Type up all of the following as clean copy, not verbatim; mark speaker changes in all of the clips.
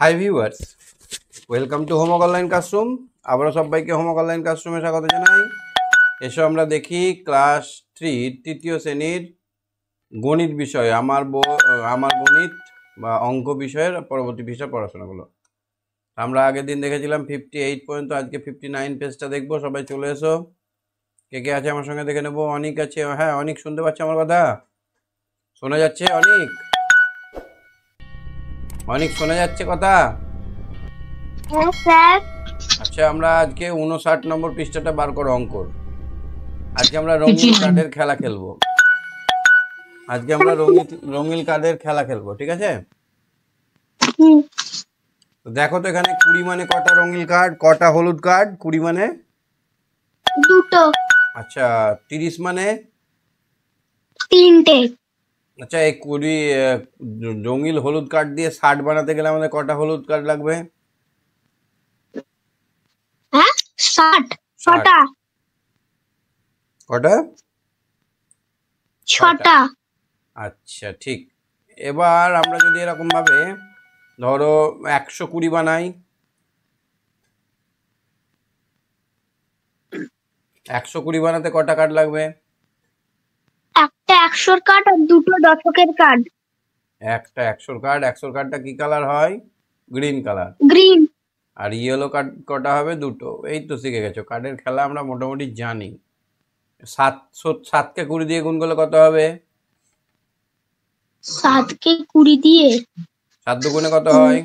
Speaker 1: Hi viewers, welcome to homework online classroom. আবারও সবাইকে homework online ক্লাসরুমে স্বাগত জানাই। এসো আমরা দেখি ক্লাস 3 তৃতীয় শ্রেণীর গণিত বিষয় আমার গণিত বা অঙ্ক বিষয়ের পরবর্তী বিষয় পড়াশোনাগুলো। আমরা আগের দিন দেখেছিলাম 58 পর্যন্ত, আজকে 59 পেজটা দেখবো। সবাই চলে এসো। কে কে আছে আমার সঙ্গে দেখে নেবো। অনেক আছে, হ্যাঁ অনেক শুনতে পাচ্ছে আমার কথা? শোনা যাচ্ছে? অনেক অনেক শোনা যাচ্ছে কথা?
Speaker 2: স্যার।
Speaker 1: আচ্ছা, আমরা আজকে 59 নম্বর পৃষ্ঠাটা বার করো অঙ্কর। আজকে আমরা রঙিন কার্ডের খেলা খেলবো। রঙিন কার্ডের খেলা খেলবো, ঠিক আছে? তো দেখো তো এখানে 20 মানে কটা রঙিন কার্ড, কটা হলুদ কার্ড? 20 মানে
Speaker 2: দুটো।
Speaker 1: আচ্ছা, 30 মানে
Speaker 2: তিনটে।
Speaker 1: আচ্ছা, এই 20 রঙিন হলুদ কার্ড দিয়ে 60 বানাতে গেলে আমাদের কটা হলুদ কার্ড লাগবে?
Speaker 2: হ্যাঁ, 60। ছটা।
Speaker 1: কটা?
Speaker 2: ছটা।
Speaker 1: আচ্ছা, ঠিক। এবার আমরা যদি এরকম ভাবে ধরো 120 বানাই, 120 বানাতে কটা কার্ড লাগবে?
Speaker 2: একটা 100-র কার্ড আর দুটো দশকের কার্ড।
Speaker 1: একটা 100 কার্ড। 100 কার্ডটা কি কালার হয়? Green colour.
Speaker 2: গ্রিন।
Speaker 1: আর ইয়েলো কার্ড কটা হবে? দুটো। এই তো শিখে গেছো, কার্ডের খেলা আমরা মোটামুটি জানি। 7কে 20 দিয়ে গুণ করলে কত হবে?
Speaker 2: 7কে 20 দিয়ে
Speaker 1: 7 দুগুণে কত হয়?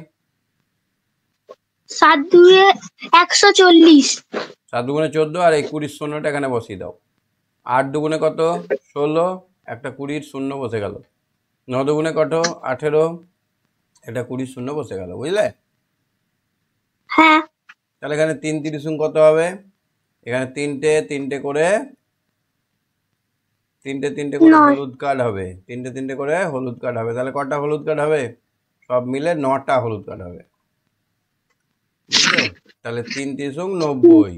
Speaker 2: 7 দুয়ে 140।
Speaker 1: 7 দুগুণে 14, আর এই 20 শূন্যটা এখানে বসিয়ে দাও। 8 দুগুণে কত? 16, একটা 20 শূন্য বসে গেল। 9 দুগুণে কত? 18, একটা 20 শূন্য বসে গেল, বুঝলে?
Speaker 2: হ্যাঁ।
Speaker 1: তাহলে এখানে 3 30 কত হবে? এখানে তিনটে করে হলুদ কার্ড হবে। তিনটে করে হলুদ কার্ড হবে। তাহলে কটা হলুদ কার্ড হবে? সব মিলে 9টা হলুদ কার্ড হবে, বুঝলে? তাহলে 3 30 90।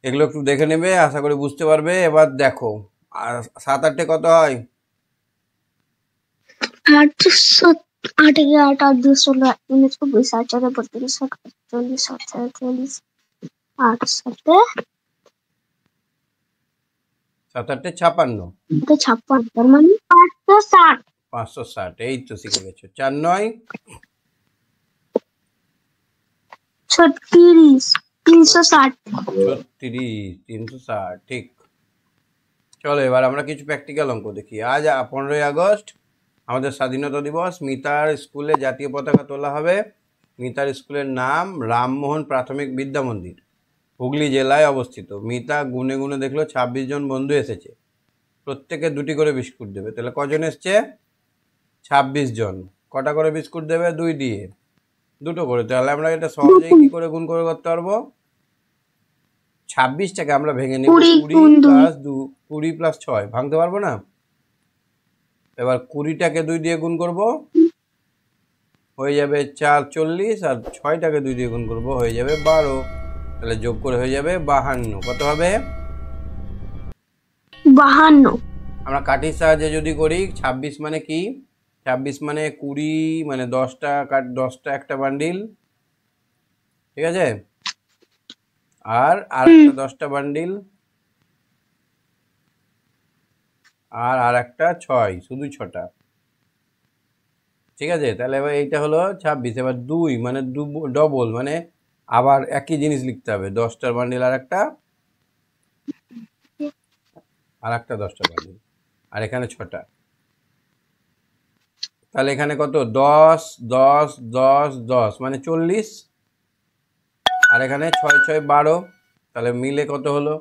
Speaker 1: এগুলো একটু দেখে নেবে, আশা করি বুঝতে পারবে। এবার দেখো, আর 7 8 কত হয়?
Speaker 2: 800। 8 একে 8, 8 দিয়ে 16, 19, 20, 8 4 32, 40, 40, 8 7
Speaker 1: 7 8 56,
Speaker 2: 56, তার মানে 560।
Speaker 1: 560। এই তো শিখে গেছো। 4 9
Speaker 2: 36, 360।
Speaker 1: 36, 360, ঠিক। চলো এবার আমরা কিছু প্র্যাকটিক্যাল অঙ্ক দেখি। আজ 15ই আগস্ট, আমাদের স্বাধীনতা দিবস। মিতার স্কুলে জাতীয় পতাকা তোলা হবে। মিতার স্কুলের নাম রামমোহন প্রাথমিক বিদ্যা মন্দির, হুগলি জেলায় অবস্থিত। মিতা গুনে গুনে দেখলো 26 জন বন্ধু এসেছে। প্রত্যেকে 2টি করে বিস্কুট দেবে। তাহলে কজন এসছে? 26 জন। কটা করে বিস্কুট দেবে? 2 দিয়ে 2টো করে। তাহলে আমরা এটা সহজেই কি করে গুণ করে করতে পারবো? 26টাকে আমরা ভেঙে নেব 20 প্লাস 6, ভাঙতে পারবো না? এবার 20টাকে 2 দিয়ে গুণ করব, হয়ে যাবে 4 40, আর 6টাকে 2 দিয়ে গুণ করব, হয়ে যাবে 12। তাহলে যোগ করে হয়ে যাবে 52। কত হবে?
Speaker 2: 52।
Speaker 1: আমরা কাঠির সাহায্যে যদি করি, 26 মানে কি? 26 মানে 20, মানে 10টা একটা বান্ডিল, ঠিক আছে? আর একটা 10টা বান্ডিল, আর একটা 6, শুধু 6টা, ঠিক আছে? তাহলে এবার এইটা হলো 26। এবার 2 মানে ডবল, মানে আবার একই জিনিস লিখতে হবে। 10টার বান্ডিল আর একটা 10টা বান্ডিল, আর এখানে 6টা। তাহলে এখানে কত? 10 10 10 10 মানে 40, আর এখানে 6 6 12। তাহলে মিলে কত হলো?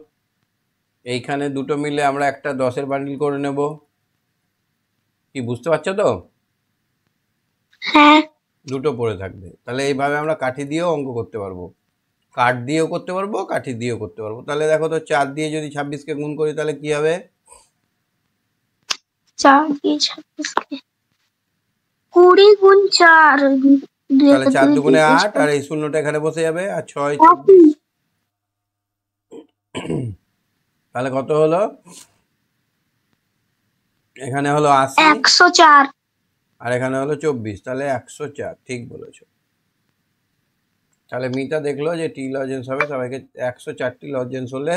Speaker 1: এইখানে দুটো মিলে আমরা একটা 10-এর বান্ডিল করে নেব। কি বুঝতে পারছো তো?
Speaker 2: হ্যাঁ।
Speaker 1: দুটো পড়ে থাকবে। তাহলে এইভাবে আমরা কাঠি দিয়েও অঙ্ক করতে পারবো, কাঠ দিয়েও করতে পারবো, কাঠি দিয়েও করতে পারবো। তাহলে দেখো তো, 4 দিয়ে যদি 26কে গুণ করি তাহলে কি হবে?
Speaker 2: 4 দিয়ে 26কে 20 গুণ 4।
Speaker 1: তাহলে 4 দুগুণে 8, আর এই শূন্যটা এখানে বসে যাবে, আর 6 24। তাহলে কত হলো? এখানে হলো 80,
Speaker 2: 104।
Speaker 1: আর এখানে হলো 24, তাহলে 104। ঠিক বলেছো। তাহলে মিতা দেখলো যে টি লজেন্স হবে সবাইকে, 104টি লজেন্স হলে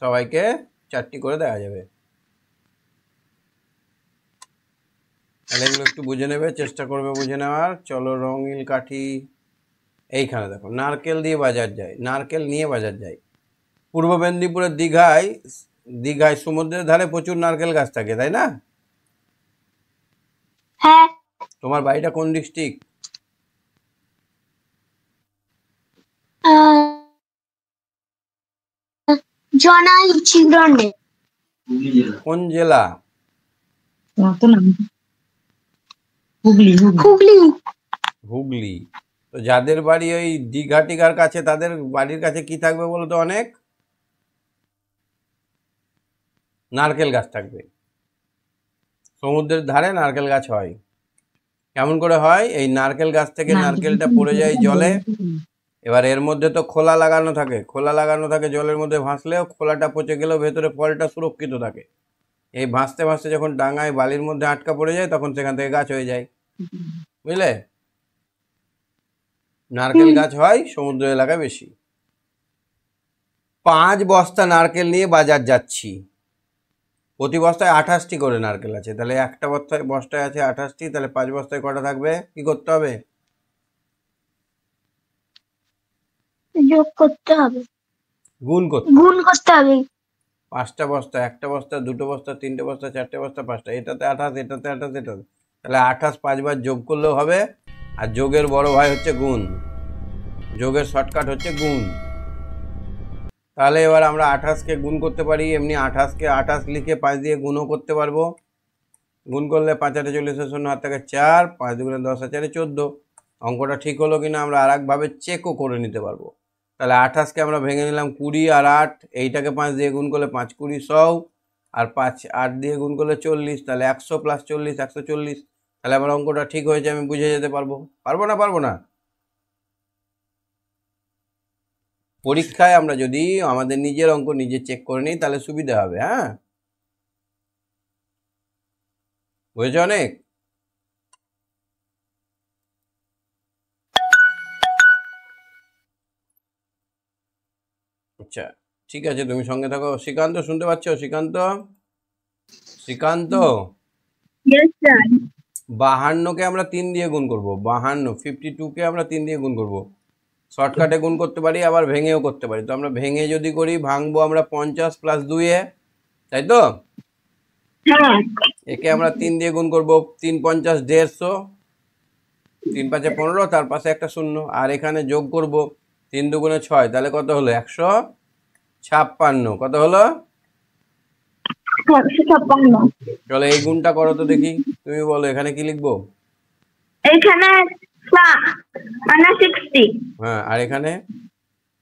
Speaker 1: সবাইকে 4টি করে দেওয়া যাবে। তাহলে এগুলো একটু বুঝে নেবে, চেষ্টা করবে বুঝে নেওয়ার। চলো রঙিন কাঠি। এইখানে দেখো নারকেল দিয়ে বাজার যায়, নারকেল নিয়ে বাজার যায়। পূর্ব মেদিনীপুরের দীঘায়, দীঘায় সমুদ্রের ধারে প্রচুর নারকেল গাছ থাকে, তাই না?
Speaker 2: হ্যাঁ।
Speaker 1: তোমার বাড়িটা কোন ডিস্ট্রিক্ট?
Speaker 2: জনাই চিংড়ন্ডে।
Speaker 1: কোন জেলা?
Speaker 2: হুগলি।
Speaker 1: হুগলি। তো যাদের বাড়ি ওই দীঘা টিঘার কাছে, তাদের বাড়ির কাছে কি থাকবে বলো তো? অনেক নারকেল গাছ থাকবে। সমুদ্রের ধারে নারকেল গাছ হয়। কেমন করে হয়? এই নারকেল গাছ থেকে নারকেলটা পড়ে যায় জলে। এবার এর মধ্যে তো খোলা লাগানো থাকে, খোলা লাগানো থাকে, জলের মধ্যে ভাসলেও খোলাটা পচে গেলেও ভেতরে ফলটা সুরক্ষিত থাকে। এই ভাসতে ভাসতে যখন ডাঙায় বালির মধ্যে আটকা পড়ে যায়, তখন সেখান থেকে গাছ হয়ে যায়। বুঝলে? নারকেল গাছ হয় সমুদ্র এলাকায় বেশি। 5 বস্তা নারকেল নিয়ে বাজার যাচ্ছি। প্রতি বস্তায় 28টি করে নারকেল আছে, তাহলে একটা বস্তায় আছে 28টি, তাহলে 5 বস্তায় কটা থাকবে? কি করতে হবে?
Speaker 2: যোগ করতে হবে,
Speaker 1: গুণ করতে।
Speaker 2: গুণ করতে হবে।
Speaker 1: 5টা বস্তা, একটা বস্তা, 2টো বস্তা, 3টে বস্তা, 4টে বস্তা, 5টা, এটাতে 28, এটাতে 28, এটাতে, তাহলে 28 5 বার যোগ করলেও হবে। আর যোগের বড় ভাই হচ্ছে গুণ, যোগের শর্টকাট হচ্ছে গুণ। তাহলে এবার আমরা 28কে গুণ করতে পারি, এমনি 28কে 28 লিখে 5 দিয়ে গুণও করতে পারবো। গুণ করলে 5 8 40 শূন্য হাত থেকে 4, 5 2 10 4 14। অঙ্কটা ঠিক হলো কিনা আমরা আর একভাবে চেকও করে নিতে পারবো। তাহলে 28কে আমরা ভেঙে নিলাম 20 আর 8, এইটাকে 5 দিয়ে গুণ করলে 5 20 100, আর 5 8 দিয়ে গুণ করলে 40, তাহলে 100 + 40 140। তাহলে আমার অঙ্কটা ঠিক হয়েছে, আমি বুঝে যেতে পারবো। পারবো না? পারবো না? পরীক্ষায় আমরা যদি আমাদের নিজের অঙ্ক নিজে চেক করে নিই তাহলে সুবিধা হবে। হ্যাঁ, বুঝেছ অনেক? আচ্ছা ঠিক আছে, তুমি সঙ্গে থাকো। শ্রীকান্ত শুনতে পাচ্ছ? শ্রীকান্ত, শ্রীকান্ত, 52কে আমরা 3 দিয়ে গুণ করবো। 52কে আমরা 3 দিয়ে গুণ করবো। শর্টকাটে গুণ করতে পারি, আবার ভেঙেও করতে পারি। তো আমরা ভেঙে যদি করি, ভাঙবো আমরা 50 + 2 এ, তাই তো? একে আমরা 3 দিয়ে গুণ করবো। 3 50 150, 3 5 15, তার পাশে একটা শূন্য, আর এখানে যোগ করব 3 2 6, তাহলে কত হলো? 156। কত হলো?
Speaker 2: 156।
Speaker 1: চলো এই গুণটা করো তো দেখি, তুমি বলো এখানে কি লিখবো?
Speaker 2: এখানে 60।
Speaker 1: হ্যাঁ, আর এখানে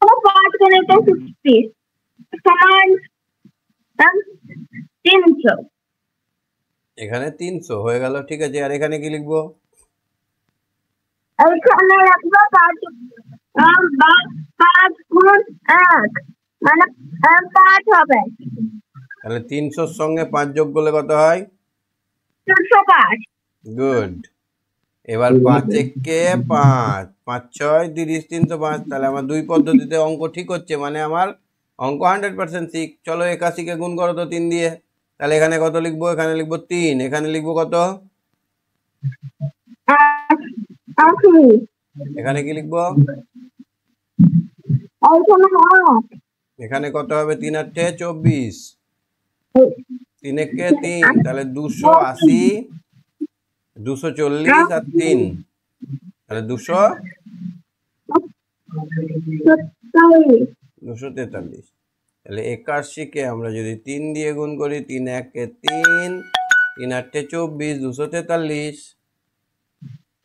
Speaker 2: 5 গুণ 60 সমান 300।
Speaker 1: এখানে 300 হয়ে গেল। ঠিক আছে, আর এখানে কি লিখবো?
Speaker 2: এখানে লিখবো 5 গুণ 1, মানে 5 হবে।
Speaker 1: তাহলে 300-র সঙ্গে 5 যোগ করলে কত হয়?
Speaker 2: 305।
Speaker 1: গুড। এবার 5 একে 5, 5 6 30, 305। তাহলে আমার 2 পদ্ধতিতে অঙ্ক ঠিক হচ্ছে, মানে আমার অঙ্ক 100% ঠিক। চলো 81কে গুণ করো তো 3 দিয়ে। তাহলে এখানে কত লিখবো? এখানে লিখবো 3, এখানে লিখবো কত? এখানে কি লিখবো? এখানে কত হবে? 3 8 24, 3 একে 3, তাহলে 280, 240 আর 3, তাহলে 243। তাহলে 81কে আমরা যদি 3 দিয়ে গুণ করি, 3 1 3, 3 8 24, 243।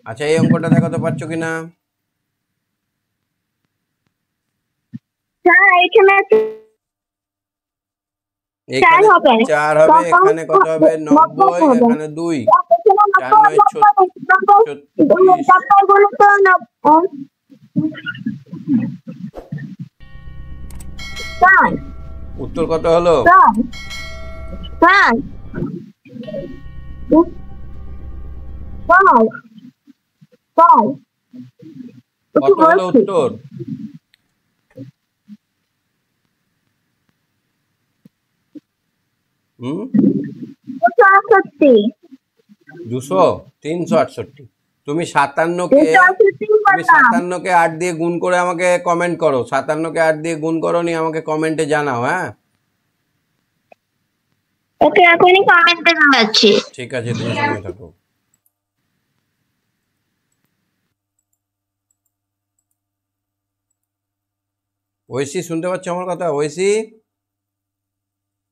Speaker 1: আচ্ছা এই অঙ্কটা দেখাতে পারছো কিনা? এখানে 4 হবে, এখানে কত হবে? 90, এখানে 2, 4 9 36। উত্তর কত হলো?
Speaker 2: তাই তাই ও কি
Speaker 1: কত হলো
Speaker 2: বলছে
Speaker 1: উত্তর? হুম,
Speaker 2: 268
Speaker 1: 200, 368। তুমি
Speaker 2: 268 বললাম।
Speaker 1: 57কে 8 দিয়ে গুণ করে আমাকে কমেন্ট করো। 57কে 8 দিয়ে গুণ করো নি, আমাকে কমেন্টে জানাও। হ্যাঁ,
Speaker 2: ওকে এখনই কমেন্টে জানাচ্ছি।
Speaker 1: ঠিক আছে, তুমি সঙ্গে থাকো। ঐশী, শুনতে পাচ্ছ আমার কথা? ঐশী,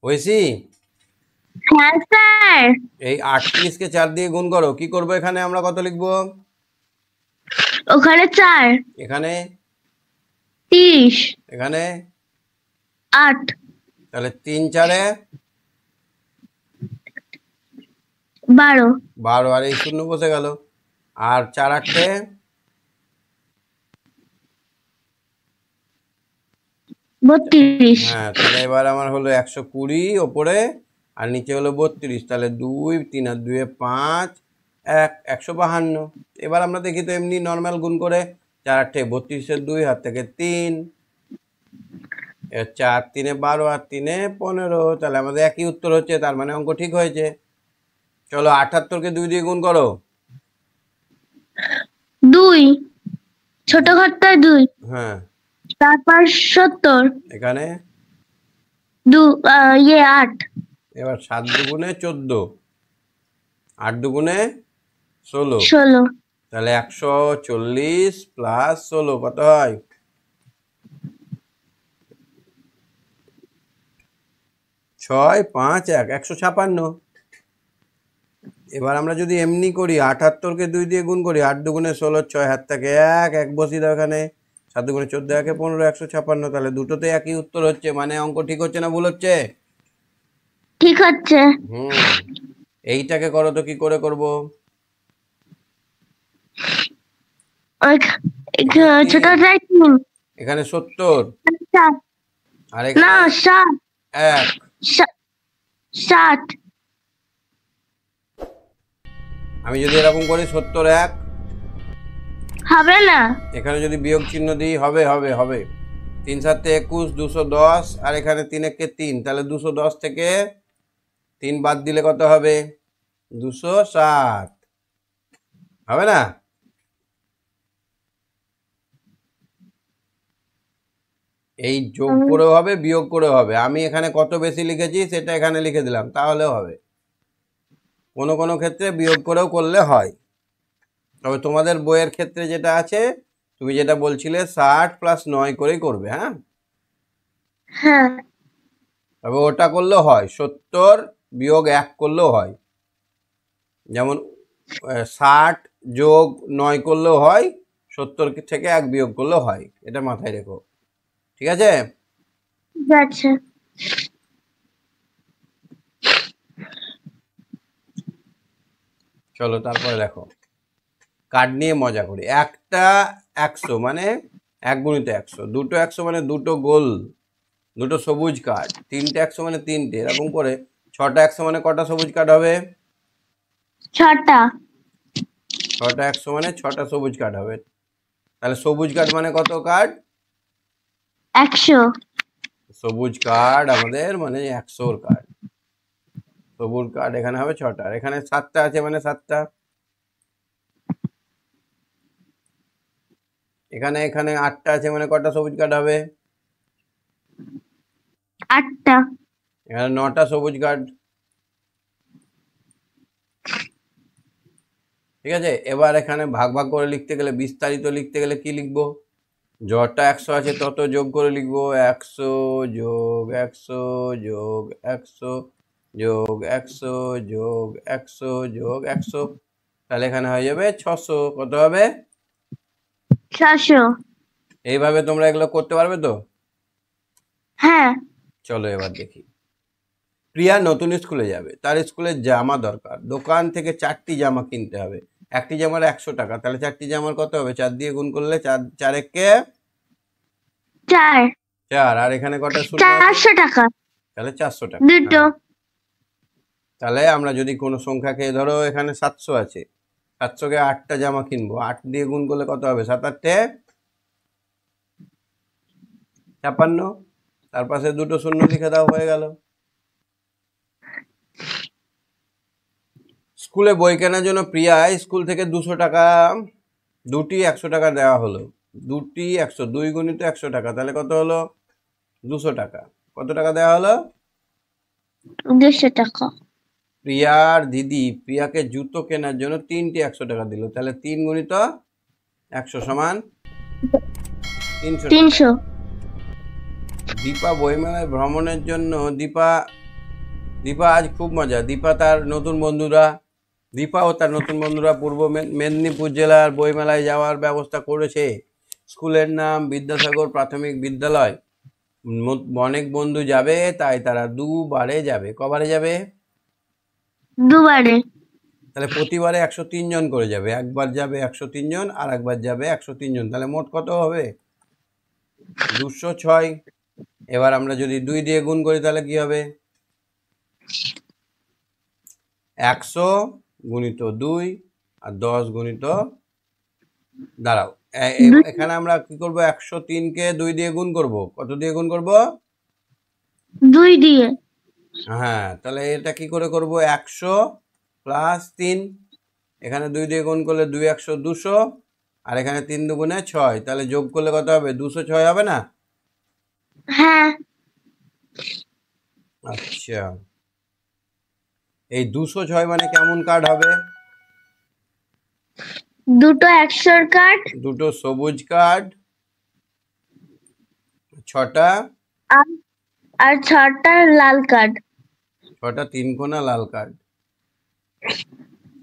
Speaker 1: ঐশী,
Speaker 2: হ্যাঁ স্যার।
Speaker 1: এই 38কে 4 দিয়ে গুণ করো। কি করবো এখানে? আমরা কত লিখবো?
Speaker 2: ওখানে 4,
Speaker 1: এখানে,
Speaker 2: 30,
Speaker 1: এখানে,
Speaker 2: 8,
Speaker 1: তাহলে 3 4-এ
Speaker 2: 12,
Speaker 1: 12, আর এই শূন্য বসে গেল। আর 4 8-এ
Speaker 2: 32,
Speaker 1: হ্যাঁ, তাহলে এবার আমার হলো 120 ওপরে, আর নিচে হলো 32। তাহলে 2, 3 আর 2 5, 152। এবার আমরা দেখি তো এমনি নর্মাল গুণ করে। 4 8-এ 32-এর 2, হাত থেকে 3, 4 3-এ 12 আর 3-এ 15। তাহলে আমাদের একই উত্তর হচ্ছে, তার মানে অঙ্ক ঠিক হয়েছে। চলো 78কে 2 দিয়ে গুণ করো।
Speaker 2: 2, ছোট ঘরটায় 2,
Speaker 1: হ্যাঁ,
Speaker 2: তারপর 70,
Speaker 1: এখানে
Speaker 2: 8,
Speaker 1: এবার 7 দুগুণে 14, 8 দুগুণে 16।
Speaker 2: 16,
Speaker 1: তাহলে 140 প্লাস 16 কত হয়? 6 5 1, 156। এবার আমরা যদি এমনি করি, 78কে 2 দিয়ে গুণ করি, 8 দুগুণে 16, 6 হাত থেকে 1 বসিয়ে দাও এখানে। 7 দুগুণে 14, 1 15, 156। তাহলে দুটোতে একই উত্তর হচ্ছে, মানে অঙ্ক ঠিক হচ্ছে না ভুল হচ্ছে?
Speaker 2: ঠিক হচ্ছে।
Speaker 1: হুম, এইটাকে করো তো, কি করে করব? এখানে
Speaker 2: ছোটটায় 3,
Speaker 1: এখানে 70,
Speaker 2: 7,
Speaker 1: আর
Speaker 2: না
Speaker 1: এখানে
Speaker 2: 7,
Speaker 1: 1।
Speaker 2: 7,
Speaker 1: আমি যদি এরকম করি 70 1,
Speaker 2: হবে না।
Speaker 1: এখানে যদি বিয়োগ চিহ্ন দিই, হবে হবে হবে। 3 7 21, 210, আর এখানে 3 1 3, তাহলে 210 থেকে 3 বাদ দিলে কত হবে? 207। হবে না? এই যোগ করেও হবে, বিয়োগ করেও হবে। আমি এখানে কত বেশি লিখেছি সেটা এখানে লিখে দিলাম, তাহলেও হবে। কোনো কোনো ক্ষেত্রে বিয়োগ করেও করলে হয়। তবে তোমাদের বইয়ের ক্ষেত্রে যেটা আছে, তুমি যেটা বলছিলে 60 প্লাস 9 করেই করবে। হ্যাঁ,
Speaker 2: হ্যাঁ,
Speaker 1: তবে ওটা করলেও হয়, 70 বিয়োগ 1 করলেও হয়। যেমন 60 যোগ 9 করলেও হয়, 70 থেকে 1 বিয়োগ করলেও হয়। এটা মাথায় রেখো, ঠিক আছে?
Speaker 2: ঠিক আছে।
Speaker 1: চলো তারপরে দেখো, কার্ড নিয়ে মজা করি। একটা 100 মানে 1 গুণিত 100, দুটো 100 মানে দুটো গোল, দুটো সবুজ কার্ড, তিনটে 100 মানে তিনটে, এরকম করে 6টা 100 মানে কটা সবুজ কার্ড হবে?
Speaker 2: 6টা,
Speaker 1: 6টা 100 মানে 6টা সবুজ কার্ড হবে। তাহলে সবুজ কার্ড মানে কত কার্ড?
Speaker 2: 100,
Speaker 1: সবুজ কার্ড আমাদের মানে 100 কার্ড। সবুজ কার্ড এখানে হবে 6টা, আর এখানে 7টা আছে মানে 7টা। এখানে এখানে 8টা আছে মানে কটা সবুজ কার্ড হবে?
Speaker 2: 8টা,
Speaker 1: এখানে 9টা সবুজ কার্ড। ঠিক আছে, এবার এখানে ভাগ ভাগ করে লিখতে গেলে, বিস্তারিত লিখতে গেলে কি লিখবো? যটা 100 আছে তত যোগ করে লিখবো। 100 যোগ 100 যোগ 100 যোগ 100 যোগ 100 যোগ 100। তাহলে এখানে হয়ে যাবে 600। কত হবে?
Speaker 2: 600,
Speaker 1: এইভাবে তোমরা এগুলো করতে পারবে তো?
Speaker 2: হ্যাঁ।
Speaker 1: চলো এবার দেখি। প্রিয়া নতুন স্কুলে যাবে, তার স্কুলে জামা দরকার। দোকান থেকে 4টি জামা কিনতে হবে। একটি জামার 100 টাকা। তাহলে 4টি জামার কত হবে? 4 দিয়ে গুণ করলে 4 4 একে
Speaker 2: 4,
Speaker 1: 4, আর এখানে কটা শূন্য আছে?
Speaker 2: 400 টাকা,
Speaker 1: তাহলে 400 টাকা।
Speaker 2: দুটো।
Speaker 1: হ্যাঁ, তাহলে আমরা যদি কোনো সংখ্যাকে, ধরো এখানে 700 আছে, 700-কে 8টা জামা কিনবো, 8 দিয়ে গুণ করলে কত হবে? 7-8-এ 56। তার পাশে দুটো শূন্য লিখে দাও, হয়ে গেল। স্কুলে বই কেনার জন্য প্রিয়া স্কুল থেকে 200 টাকা, দুটি 100 টাকা দেওয়া হলো। দুটি 100, 2 গুণিত 100 টাকা, তাহলে কত হলো? 200 টাকা। কত টাকা দেওয়া হলো?
Speaker 2: 200 টাকা।
Speaker 1: প্রিয়ার দিদি প্রিয়াকে জুতো কেনার জন্য 3টি 100 টাকা দিল, তাহলে 3 গুণিত 100 সমান 300 টাকা।
Speaker 2: 300।
Speaker 1: দীপা বইমেলায় ভ্রমণের জন্য দীপা আজ খুব মজা। দীপা ও তার নতুন বন্ধুরা পূর্ব মেদিনীপুর জেলার বইমেলায় যাওয়ার ব্যবস্থা করেছে। স্কুলের নাম বিদ্যাসাগর প্রাথমিক বিদ্যালয়। অনেক বন্ধু যাবে, তাই তারা দুবারে যাবে। কবারে যাবে?
Speaker 2: দুবারে।
Speaker 1: তাহলে প্রতিবারে 103 জন করে যাবে। একবার যাবে 103 জন, আর একবার যাবে 103 জন, তাহলে মোট কত হবে? 206। এবার আমরা যদি 2 দিয়ে গুণ করি তাহলে কি হবে? 100 গুণিত 2 আর 10 গুণিত, দাঁড়াও, এখানে আমরা কি করব? 103-কে 2 দিয়ে গুণ করব। কত দিয়ে গুণ করব?
Speaker 2: 2 দিয়ে।
Speaker 1: হ্যাঁ, তাহলে এটা কি করে করব? 100 প্লাস 3, এখানে 2 দিয়ে গুণ করলে 2 100 200, আর এখানে 3 দুগুণে 6, তাহলে যোগ করলে কত হবে? 206 হবে না?
Speaker 2: হ্যাঁ।
Speaker 1: আচ্ছা, এই 206 মানে কেমন কার্ড হবে?
Speaker 2: দুটো 100-র কার্ড,
Speaker 1: দুটো সবুজ কার্ড, 6টা
Speaker 2: আর 6টা লাল কার্ড।
Speaker 1: 6টা 3 কোনা লাল কার্ড।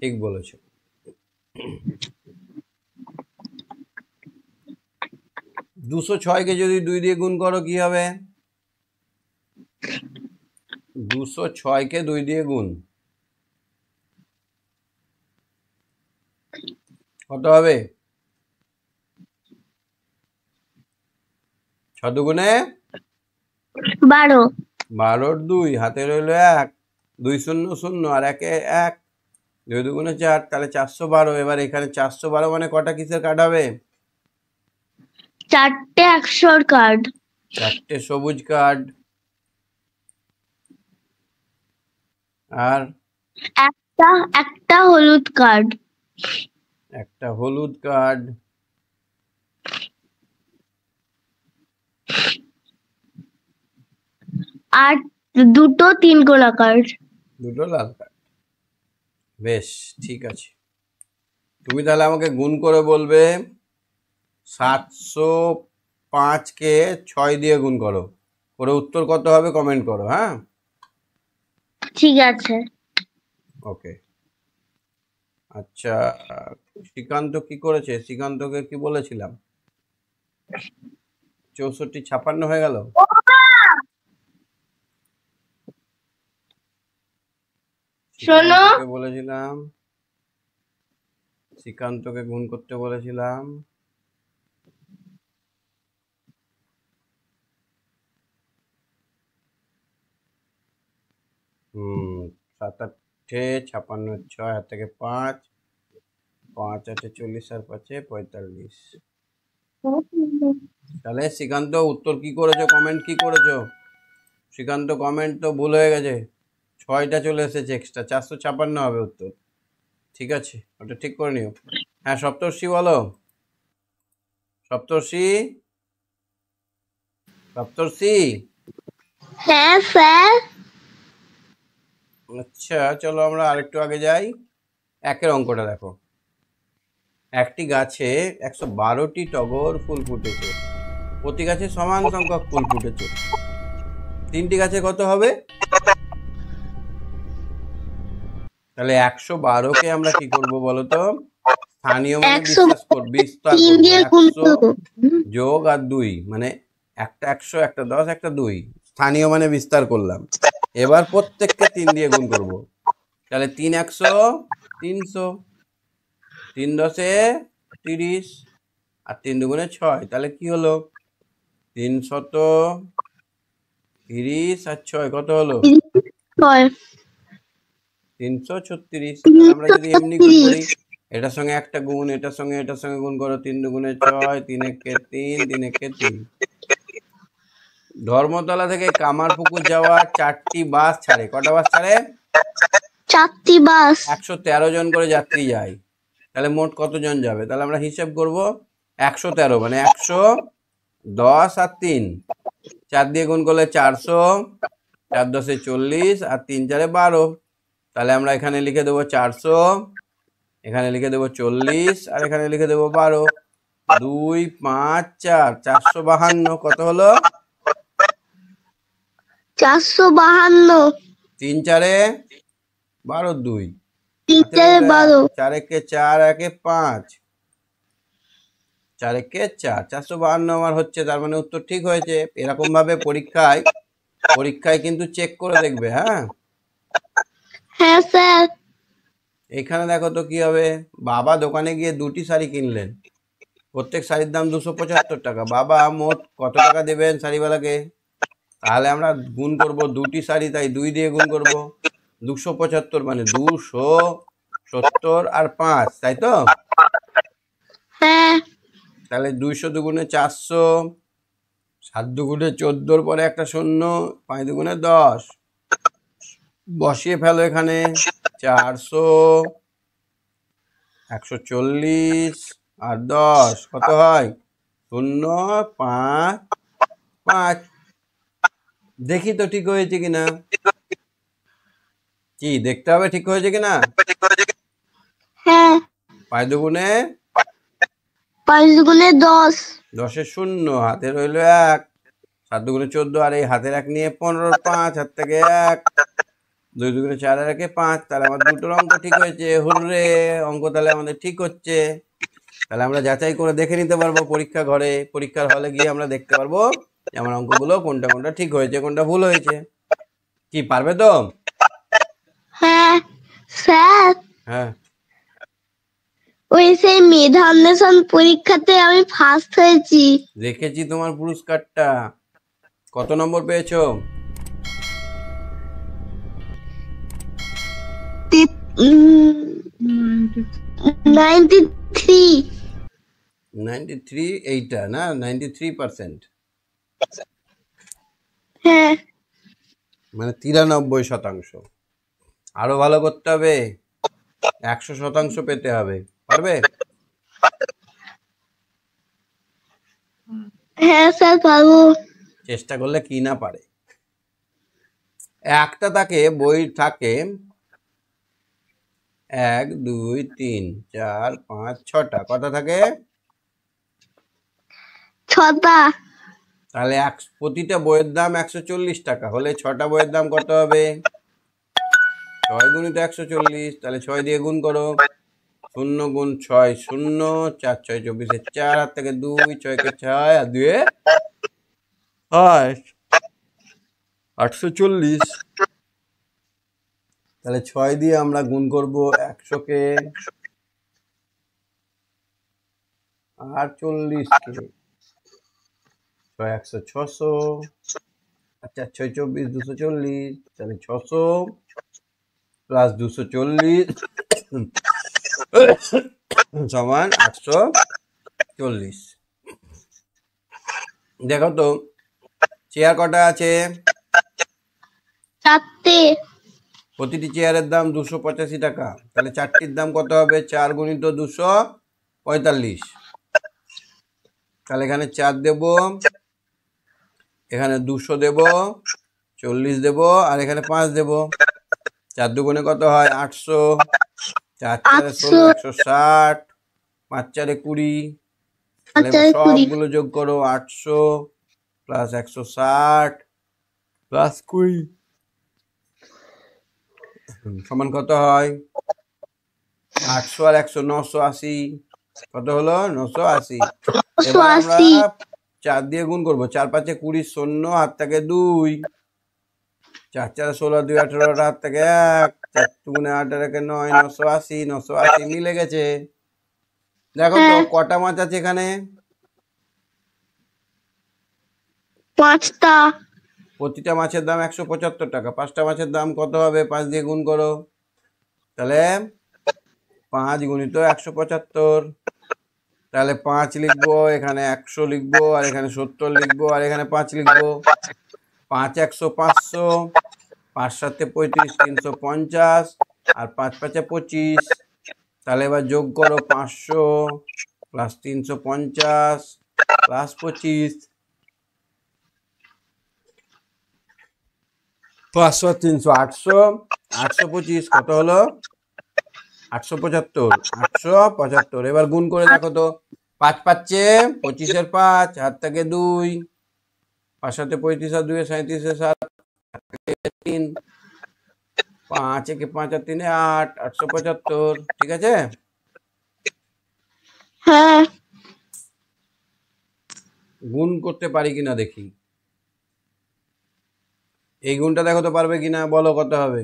Speaker 1: ঠিক বলেছো। 206-কে যদি 2 দিয়ে গুণ করো কি হবে? 206-কে 2 দিয়ে গুণ কত হবে? 6 দুগুণে
Speaker 2: 12।
Speaker 1: 12-র 2, হাতে রইল 1, 2 0 0 আর 1 1, 2 দুগুণে 4, তাহলে 412। এবার এখানে 412 মানে কটা কিসের কার্ড হবে?
Speaker 2: 4টে 100-র কার্ড।
Speaker 1: 4টে সবুজ কার্ড, আর
Speaker 2: একটা হলুদ কার্ড।
Speaker 1: একটা হলুদ কার্ড,
Speaker 2: আর দুটো 3 কোনা কার্ড।
Speaker 1: দুটো লাল কার্ড। বেশ, ঠিক আছে। তুমি তাহলে আমাকে গুণ করে বলবে 705-কে 6 দিয়ে গুণ করো, করে উত্তর কত হবে কমেন্ট করো। হ্যাঁ,
Speaker 2: ঠিক আছে।
Speaker 1: ওকে। আচ্ছা, শ্রীকান্ত কি করেছে? শ্রীকান্তকে কি বলেছিলাম? 64 56 হয়ে গেল।
Speaker 2: শোনো,
Speaker 1: শ্রীকান্তকে বলেছিলাম, শ্রীকান্তকে গুণ করতে বলেছিলাম। হুম, 7 8-এ 56, 6 হাত থেকে 5, 5 8-এ 40 আর 5-এ 45। তাহলে শ্রীকান্ত উত্তর কি করেছো? কমেন্ট কি করেছো? শ্রীকান্ত কমেন্ট তো ভুল হয়ে গেছে, 6টা চলে এসেছে এক্সট্রা, 456 হবে উত্তর। ঠিক আছে, ওটা ঠিক করে নিও। হ্যাঁ, সপ্তর্ষি বলো। সপ্তর্ষি, সপ্তর্ষি।
Speaker 2: হ্যাঁ স্যার।
Speaker 1: আচ্ছা, চলো আমরা আরেকটু আগে যাই। 1-এর অঙ্কটা দেখো। একটি গাছে 112টি টগর ফুল ফুটেছে। প্রতি গাছে সমান সংখ্যক ফুল ফুটেছে। 3টি গাছে কত হবে? তাহলে 112-কে আমরা কি করব বলো তো? স্থানীয় মানে বিস্তার করব। 100 যোগ আর 2, মানে একটা 100, একটা 10, একটা 2, স্থানীয় মানে বিস্তার করলাম। এবার প্রত্যেককে 3 দিয়ে গুণ করব। তাহলে 3 100 300, 3 10-এ 30, আর 3 দুগুণে 6, তাহলে কি হলো? 330 আর 6 কত হলো? 336। তাহলে আমরা যদি এমনি গুণ করি, এটার সঙ্গে একটা গুণ, এটার সঙ্গে গুণ করো, 3 দুগুণে 6, 3 একে 3, 3 একে 3। ধর্মতলা থেকে কামারপুকুর যাওয়া 4টি বাস ছাড়ে। কটা বাস ছাড়ে?
Speaker 2: 4টি বাস।
Speaker 1: 113 জন করে যাত্রী যায়। তাহলে মোট কতজন যাবে? তাহলে আমরা হিসেব করব। 113 মানে 110 আর 3, 4 দিয়ে গুণ করলে 400, 4 10 40 আর 3 4 12। তাহলে আমরা এখানে লিখে দেবো 400, এখানে লিখে দেবো 40 আর এখানে লিখে দেবো 12। 2 5 4 452। কত হলো?
Speaker 2: 452।
Speaker 1: 3 4 12 2,
Speaker 2: 3 4 12।
Speaker 1: 4 একে 4, একে 5, 4 একে 4, 452 আমার হচ্ছে। তার মানে উত্তর ঠিক হয়েছে। এরকম ভাবে পরীক্ষায় কিন্তু চেক করে দেখবে। হ্যাঁ
Speaker 2: হ্যাঁ স্যার।
Speaker 1: এখানে দেখো তো কি হবে। বাবা দোকানে গিয়ে 2টি শাড়ি কিনলেন, প্রত্যেক শাড়ির দাম 275 টাকা। বাবা মোট কত টাকা দেবেন শাড়িওয়ালাকে? তাহলে আমরা গুণ করব 2টি শাড়ি, তাই 2 দিয়ে গুণ করব। 275 মানে 270 আর 5, তাই তো?
Speaker 2: হ্যাঁ।
Speaker 1: তাহলে 200 দুগুণে 400, 7 দুগুণে 14, পরে একটা শূন্য, 5 দুগুণে 10। বসিয়ে ফেলো এখানে। 400, 140 আর 10 কত হয়? 0 5 5। দেখি তো ঠিক হয়েছে কিনা। কি দেখতে হবে ঠিক হয়েছে কিনা?
Speaker 2: হ্যাঁ।
Speaker 1: 5 দুগুণে
Speaker 2: 5 দুগুণে 10।
Speaker 1: 10 শূন্য, হাতে রইল 1। 7 দুগুণে 14 আর এই হাতের 1 নিয়ে 15, 5 হাত থেকে 1। 2 দুগুণে 4 আর 1 5। তাহলে আমার দুটোর অঙ্ক ঠিক হয়েছে। হুররে, অঙ্ক তাহলে আমাদের ঠিক হচ্ছে। তাহলে আমরা যাচাই করে দেখে নিতে পারবো পরীক্ষার হলে গিয়ে আমরা দেখতে পারবো যে আমার অঙ্কগুলো কোনটা কোনটা ঠিক হয়েছে, কোনটা ভুল হয়েছে। কি পারবে তো?
Speaker 2: হ্যাঁ স্যার।
Speaker 1: হ্যাঁ
Speaker 2: ওই সেই মেধা অন্বেষণ পরীক্ষাতে আমি ফার্স্ট হয়েছি।
Speaker 1: দেখেছি তোমার পুরস্কারটা। কত নম্বর পেয়েছো?
Speaker 2: 93।
Speaker 1: 93? এইটা না 93%,
Speaker 2: হ্যাঁ।
Speaker 1: মানে 93%। আরো ভালো করতে হবে, 100% পেতে হবে। পারবে?
Speaker 2: হ্যাঁ স্যার পারবো।
Speaker 1: চেষ্টা করলে কি না পারে। একটা তাকে বই থাকে 1 2 3 4 5 6টা। কটা থাকে?
Speaker 2: 6টা।
Speaker 1: তাহলে প্রতিটা বইয়ের দাম 140 টাকা হলে 6টা বইয়ের দাম কত হবে? 6 গুণিত 140। তাহলে 6 দিয়ে গুণ করো। 0 গুণ 6 0, 4 6 24, 4 হাত থেকে 2, 6 কে 6 আর 2 8, 840। তাহলে 6 দিয়ে আমরা গুণ করব 100 কে আর 40 কে। 6 100 600, আচ্ছা 6 24 240। তাহলে 600 প্লাস 240 সমান 840। দেখো তো চেয়ার কটা আছে?
Speaker 2: 4টে।
Speaker 1: প্রতিটি চেয়ারের দাম 285 টাকা। তাহলে 4টির দাম কত হবে? 4 গুণিত 245। তাহলে এখানে 4 দেব, এখানে 200 দেব, 40 দেব আর এখানে 5 দেব। 4 দুগুণে কত হয়? 800। 4 4 16, 160। 5 4 20। তাহলে এবার সবগুলো যোগ করো। 800 প্লাস 160 প্লাস 20 সমান কত হয়? 800 আর 100 980। কত হলো? 980। এবার আমরা 4 দিয়ে গুণ করবো। 4 5 20 শূন্য, হাত থেকে 2। 4 4 16 2 18, হাত থেকে 1। 4 2 8 আর 1 9, 980। 980 মিলে গেছে। দেখো তো কটা মাছ আছে এখানে?
Speaker 2: 5টা।
Speaker 1: প্রতিটা মাছের দাম 175 টাকা। 5টা মাছের দাম কত হবে? 5 দিয়ে গুণ করো। তাহলে 5 গুণিত 175, তাহলে 5 লিখবো, এখানে 100 লিখবো, আর এখানে 70 লিখবো, আর এখানে 5 লিখবো। 5 100 500, 5 7 35, 350, আর 5 5 25। তাহলে এবার যোগ করো 500 প্লাস 350 প্লাস 25। 500 300 800, 825 কত হলো? 875, 875। এবার গুণ করে দেখো তো, 5 5 25 5, হাত থেকে 2, 5 7 35 আর 2 37 7, 3, 5 1 5 আর 3 8, 875। ঠিক আছে?
Speaker 2: হ্যাঁ
Speaker 1: গুণ করতে পারি কিনা দেখি। এই গুণটা দেখো তো পারবে কিনা, বলো কত হবে?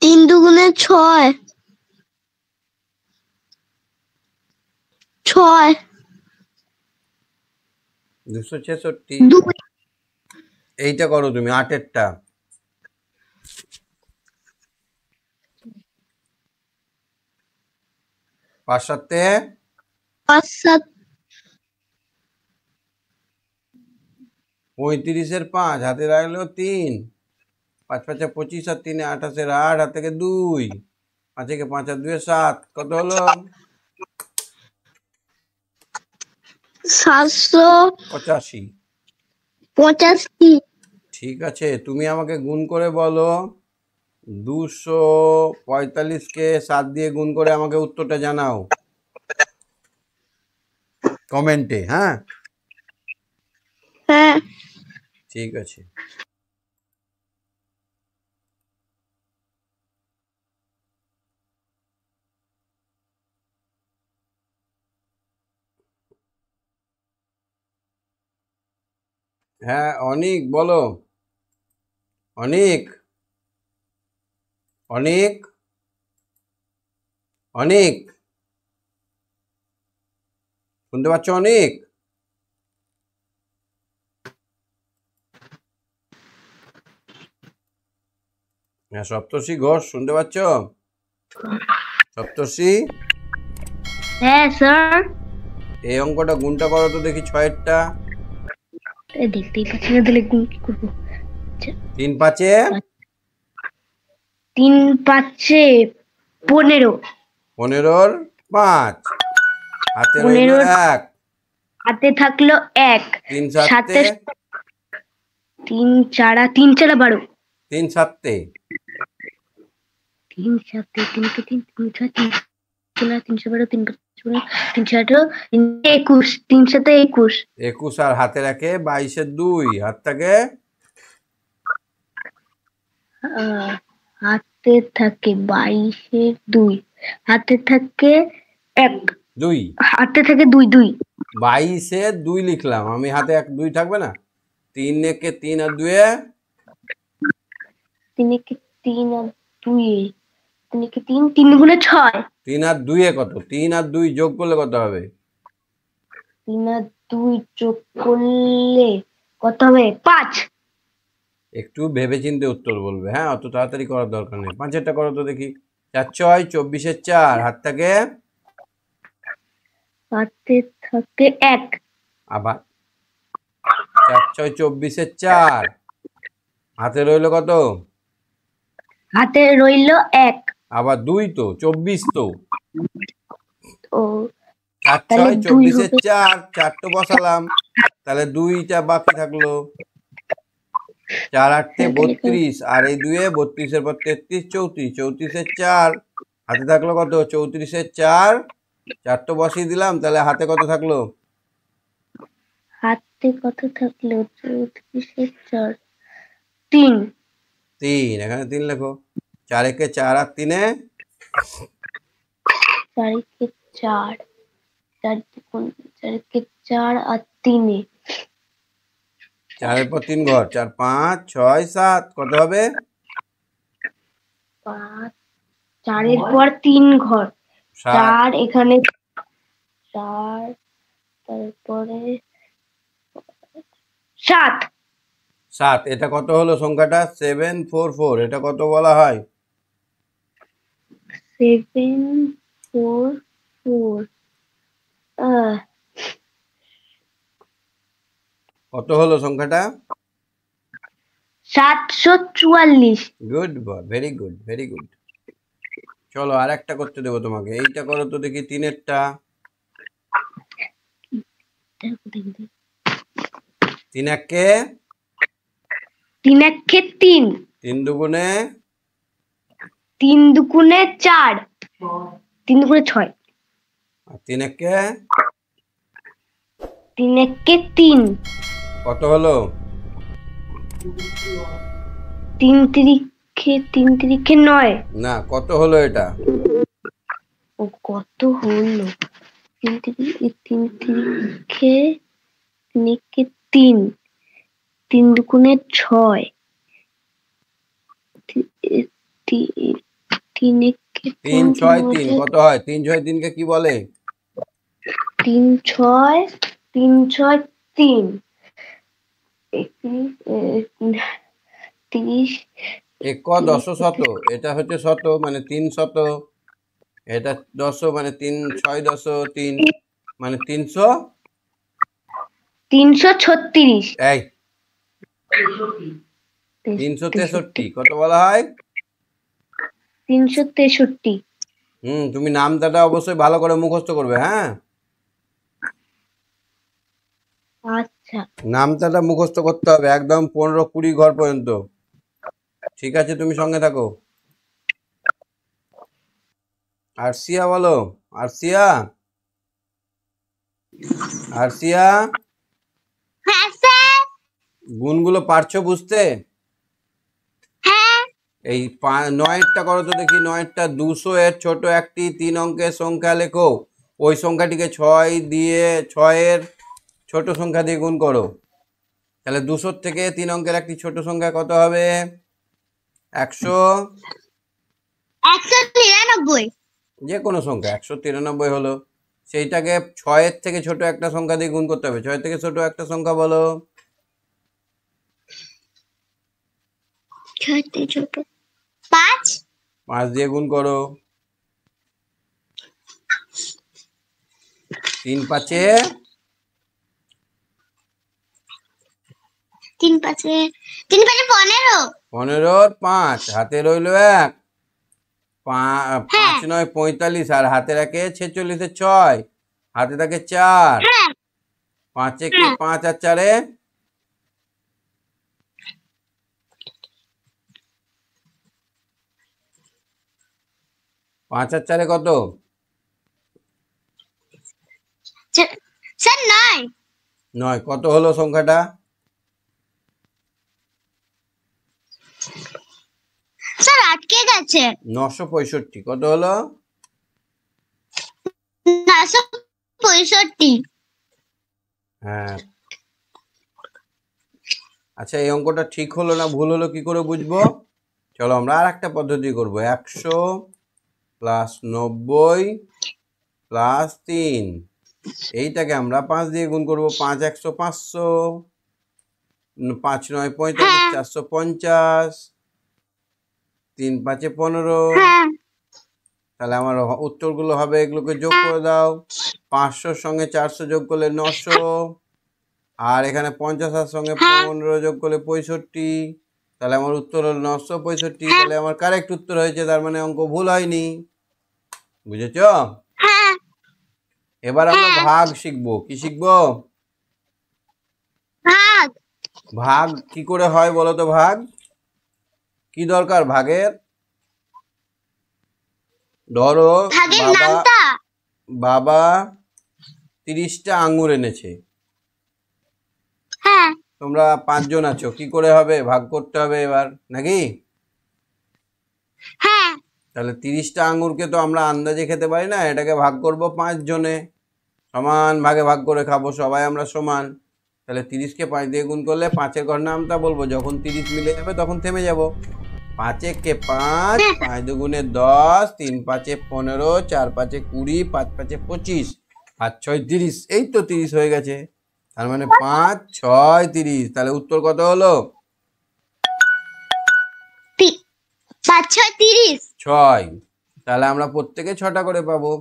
Speaker 2: 3 দুগুণে 6, 6
Speaker 1: 266।
Speaker 2: 2
Speaker 1: এইটা করো তুমি, 8এরটা। 5 7
Speaker 2: 5 7
Speaker 1: 35 5, হাতে রাখলো 3, 5 5 25 আর 3 28, 8, হাত থেকে 2, 5 1 5 আর 2 7, কত হলো?
Speaker 2: 785।
Speaker 1: 85। ঠিক আছে, তুমি আমাকে গুণ করে বলো। 245কে 7 দিয়ে গুণ করে আমাকে উত্তরটা জানাও কমেন্টে। হ্যাঁ
Speaker 2: হ্যাঁ
Speaker 1: ঠিক আছে। হ্যাঁ অনিক বলো। অনিক, অনিক, অনিক, শুনতে পাচ্ছ অনিক? হ্যাঁ সপ্তর্ষি ঘোষ, শুনতে পাচ্ছ? সপ্তর্ষি,
Speaker 2: হ্যাঁ স্যার।
Speaker 1: এই অঙ্কটা গুণটা করো তো দেখি, 6এরটা।
Speaker 2: দেখতেই পাচ্ছি না, তাহলে গুণ কি করবো?
Speaker 1: 3 5
Speaker 2: 3 5 15,
Speaker 1: 15-র 5, হাতে রইল
Speaker 2: 15
Speaker 1: 1,
Speaker 2: হাতে থাকলো 1,
Speaker 1: 3
Speaker 2: সাথে
Speaker 1: 7
Speaker 2: 3 4 3 4 12,
Speaker 1: 3 7
Speaker 2: 3 7 3 के 3 3 6 3 16 3 12 3 15 3 18 21, 3 7 21,
Speaker 1: 21, আর হাতে রাখে 22-এর 2, হাতটাকে
Speaker 2: হাতে থাকে 22 2, হাতে থাকে 1,
Speaker 1: 2,
Speaker 2: হাতে থাকে 2 2,
Speaker 1: 22-এর 2 লিখলাম আমি, হাতে 1 2 থাকবে না? 3 একে 3 আর 2
Speaker 2: 3 के 3 और 2, 3 के 3 3 गुणे 6,
Speaker 1: 3 আর 2 কত? 3 আর 2 যোগ করলে কত হবে?
Speaker 2: 3 আর 2 যোগ করলে কত হবে? 5।
Speaker 1: একটু ভেবে চিন্তে উত্তর বলবে, হ্যাঁ অত তাড়াতাড়ি করার দরকার নেই। 5-এরটা করো তো দেখি। 4 6 24-এর 4, হাতটাকে
Speaker 2: হাতে থাকে 1,
Speaker 1: আবার 4 6 24-এর 4, হাতে রইল কত?
Speaker 2: হাতে রইল 1,
Speaker 1: আবার 2 তো, 24 তো।
Speaker 2: ও
Speaker 1: 4
Speaker 2: তাহলে
Speaker 1: 6
Speaker 2: 2
Speaker 1: 24-এর
Speaker 2: হবে।
Speaker 1: 4, 4 তো বসালাম, তাহলে 2টা বাকি থাকলো। 4 8 32, আর এই 2 32-এর পর 33 34, 34-এর 4, হাতে থাকলো কত? 34-এর 4, 4 তো বসিয়ে দিলাম, তাহলে হাতে কত থাকলো?
Speaker 2: হাতে কত থাকলো? 34-এর 4, 3।
Speaker 1: 3, এখানে 3 লেখো। 4 একে 4 আর 3
Speaker 2: 4 के 4, 4 के 4 और 3,
Speaker 1: 4-এর পর 3 ঘর, 4 5 6 7, কত হবে?
Speaker 2: 5, 4 এর পর 3 ঘর,
Speaker 1: 7।
Speaker 2: 4 এখানে 4, তারপরে 7।
Speaker 1: 7। এটা কত হলো সংখ্যাটা? 744। এটা কত বলা হয়?
Speaker 2: 744
Speaker 1: কত হলো সংখ্যাটা?
Speaker 2: 744।
Speaker 1: Good boy, very good, very good. চলো আর একটা করতে দেবো তোমাকে। এইটা করো তো দেখি, 3-এরটা। 3 একে
Speaker 2: 3 একে 3,
Speaker 1: 3 দুগুণে
Speaker 2: 3 দুগুণে 4, 3 দুগুণে 6,
Speaker 1: আর 3 একে
Speaker 2: 3 একে 3,
Speaker 1: কত হলো?
Speaker 2: 3 তিরিখে 9।
Speaker 1: না, কত হলো এটা?
Speaker 2: ও কত হলো? 3 তিরিখে 3, 3 দুগুণে 6, 3 একে
Speaker 1: 3 6 3 কত হয়? 3 6 3 কে কি বলে?
Speaker 2: 3 6 3 6 3, 30।
Speaker 1: এক দশ শত, এটা হচ্ছে শত মানে 3 শত। এটা 10 মানে 3 6 10 3 মানে 300।
Speaker 2: 336।
Speaker 1: এই 363 কত বলা হয়?
Speaker 2: 363।
Speaker 1: তুমি নামটা অবশ্যই ভালো করে মুখস্থ করবে, হ্যাঁ?
Speaker 2: আচ্ছা,
Speaker 1: নামটা মুখস্থ করতে হবে একদম 15 20 ঘর পর্যন্ত। ঠিক আছে, তুমি সঙ্গে থাকো। আরসিয়া বলো। আরসিয়া, আরসিয়া,
Speaker 2: হ্যাঁ স্যার।
Speaker 1: গুণগুলো পারছো বুঝতে?
Speaker 2: হ্যাঁ।
Speaker 1: এই 9-এরটা করো তো দেখি। 9-এরটা 200 এর ছোট একটি 3 অঙ্কের সংখ্যা লেখো। ওই সংখ্যাটিকে 6 এর ছোট সংখ্যা দিয়ে গুণ করো। তাহলে 200 থেকে 3 অঙ্কের একটি ছোট সংখ্যা কত হবে? 100।
Speaker 2: 193।
Speaker 1: যে কোনো সংখ্যা 193 হলো। সেইটাকে 6-এর থেকে ছোট একটা সংখ্যা দিয়ে গুণ করতে হবে। 6 থেকে ছোট একটা সংখ্যা বলো।
Speaker 2: 6 থেকে ছোট 5।
Speaker 1: 5 দিয়ে গুণ করো। 3 5-এ
Speaker 2: 3 5-এ 15।
Speaker 1: 15-র 5, হাতে রইলো 1। 5 9 45 আর হাতে রাখে 46-এ 6, হাতে থাকে 4। 5 একে 5 আর 4-এ 5 আর 4-এ কত?
Speaker 2: স্যার 9।
Speaker 1: 9। কত হলো সংখ্যাটা?
Speaker 2: স্যার আটকে গেছে।
Speaker 1: 965। কত হলো?
Speaker 2: 965।
Speaker 1: হ্যাঁ। আচ্ছা, এই অঙ্কটা ঠিক হলো না ভুল হলো কি করে বুঝবো? চলো আমরা আর একটা পদ্ধতি করব। 100 প্লাস 90 প্লাস 3, এইটাকে আমরা 5 দিয়ে গুণ করব। 5 100 500, 5 9 45 450, 3 5-এ 15। তাহলে আমার উত্তরগুলো হবে, এগুলোকে যোগ করে দাও। 500-র সঙ্গে 400 যোগ করলে 900, আর এখানে 50-এর সঙ্গে 15 যোগ করলে 65। তাহলে আমার উত্তর হলো 965। তাহলে আমার কারেক্ট উত্তর হয়েছে, তার মানে অঙ্ক ভুল হয়নি। বুঝেছ? এবার আমরা ভাগ শিখবো। কি শিখবো?
Speaker 2: ভাগ।
Speaker 1: ভাগ কি করে হয় বলো তো? ভাগ কি দরকার ভাগের? ধরো বাবা 30টা আঙ্গুর এনেছে। তোমরা 5 জন আছো, কি করে হবে? ভাগ করতে হবে এবার, নাকি? তাহলে 30টা আঙ্গুরকে তো আমরা আন্দাজে খেতে পারি না, এটাকে ভাগ করব 5 জনে। সমান ভাগে ভাগ করে খাবো, সবাই আমরা সমান। তাহলে 30-কে 5 দিয়ে গুণ করলে 5-এর ঘর নামটা বলবো, যখন 30 মিলে যাবে তখন থেমে যাব। 5 একে 5, 5 দুগুণে 10, 3 5-এ 15, 4 5-এ 20, 5 5-এ 25, 5 6 30। এই তো 30 হয়ে গেছে। তার মানে 5 6 30। তাহলে উত্তর কত হলো?
Speaker 2: 5 6 30।
Speaker 1: 6, তাহলে আমরা প্রত্যেকে 6টা করে পাবো।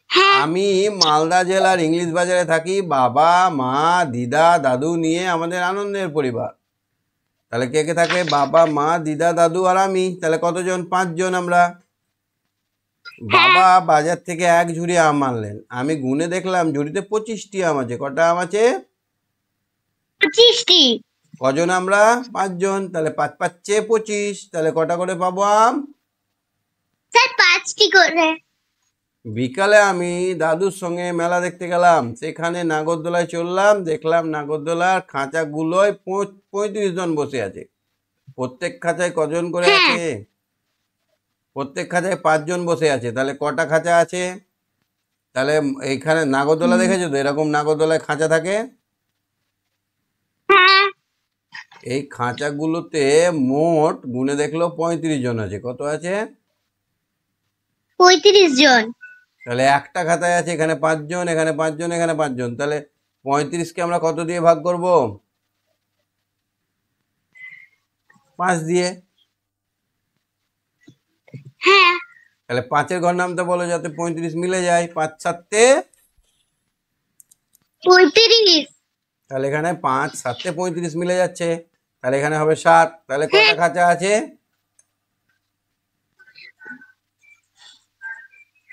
Speaker 2: হ্যাঁ
Speaker 1: আমি মালদা জেলার ইংলিশ বাজারে থাকি, বাবা মা দিদা দাদু নিয়ে আমাদের আনন্দের পরিবার। তাহলে কে কে থাকে? বাবা মা দিদা দাদু আর আমি। তাহলে কতজন? 5 জন আমরা। বাবা বাজার থেকে 1 ঝুড়ি আম আনলেন, আমি গুনে দেখলাম ঝুড়িতে 25টি আম আছে। কটা আম আছে?
Speaker 2: 25টি।
Speaker 1: কজন আমরা? 5 জন। তাহলে 5 5 25, তাহলে কটা করে পাবো আম?
Speaker 2: স্যার 5টি করে।
Speaker 1: বিকালে আমি দাদুর সঙ্গে মেলা দেখতে গেলাম, সেখানে নাগরদোলায় চললাম, দেখলাম নাগরদোলার খাঁচাগুলোয় 35 জন বসে আছে। প্রত্যেক খাঁচায় কজন করে আছে? প্রত্যেক খাঁচায় 5 জন বসে আছে। তাহলে কটা খাঁচা আছে? তাহলে এইখানে নাগরদোলা দেখেছো তো, এরকম নাগরদোলায় খাঁচা থাকে।
Speaker 2: হ্যাঁ
Speaker 1: এই খাঁচাগুলোতে মোট গুনে দেখলো 35 জন আছে। কত আছে?
Speaker 2: 35 জন।
Speaker 1: তাহলে একটা খাতায় আছে এখানে 5 জন, এখানে 5 জন, এখানে 5 জন। তাহলে 35কে আমরা কত দিয়ে ভাগ করব? 5 দিয়ে।
Speaker 2: হ্যাঁ
Speaker 1: তাহলে 5-এর ঘর নামতে বলো যাতে 35 মিলে যায়। 5 7
Speaker 2: 35।
Speaker 1: তাহলে এখানে 5 7 35 মিলে যাচ্ছে। তাহলে এখানে হবে 7। তাহলে কটা খাঁচা আছে?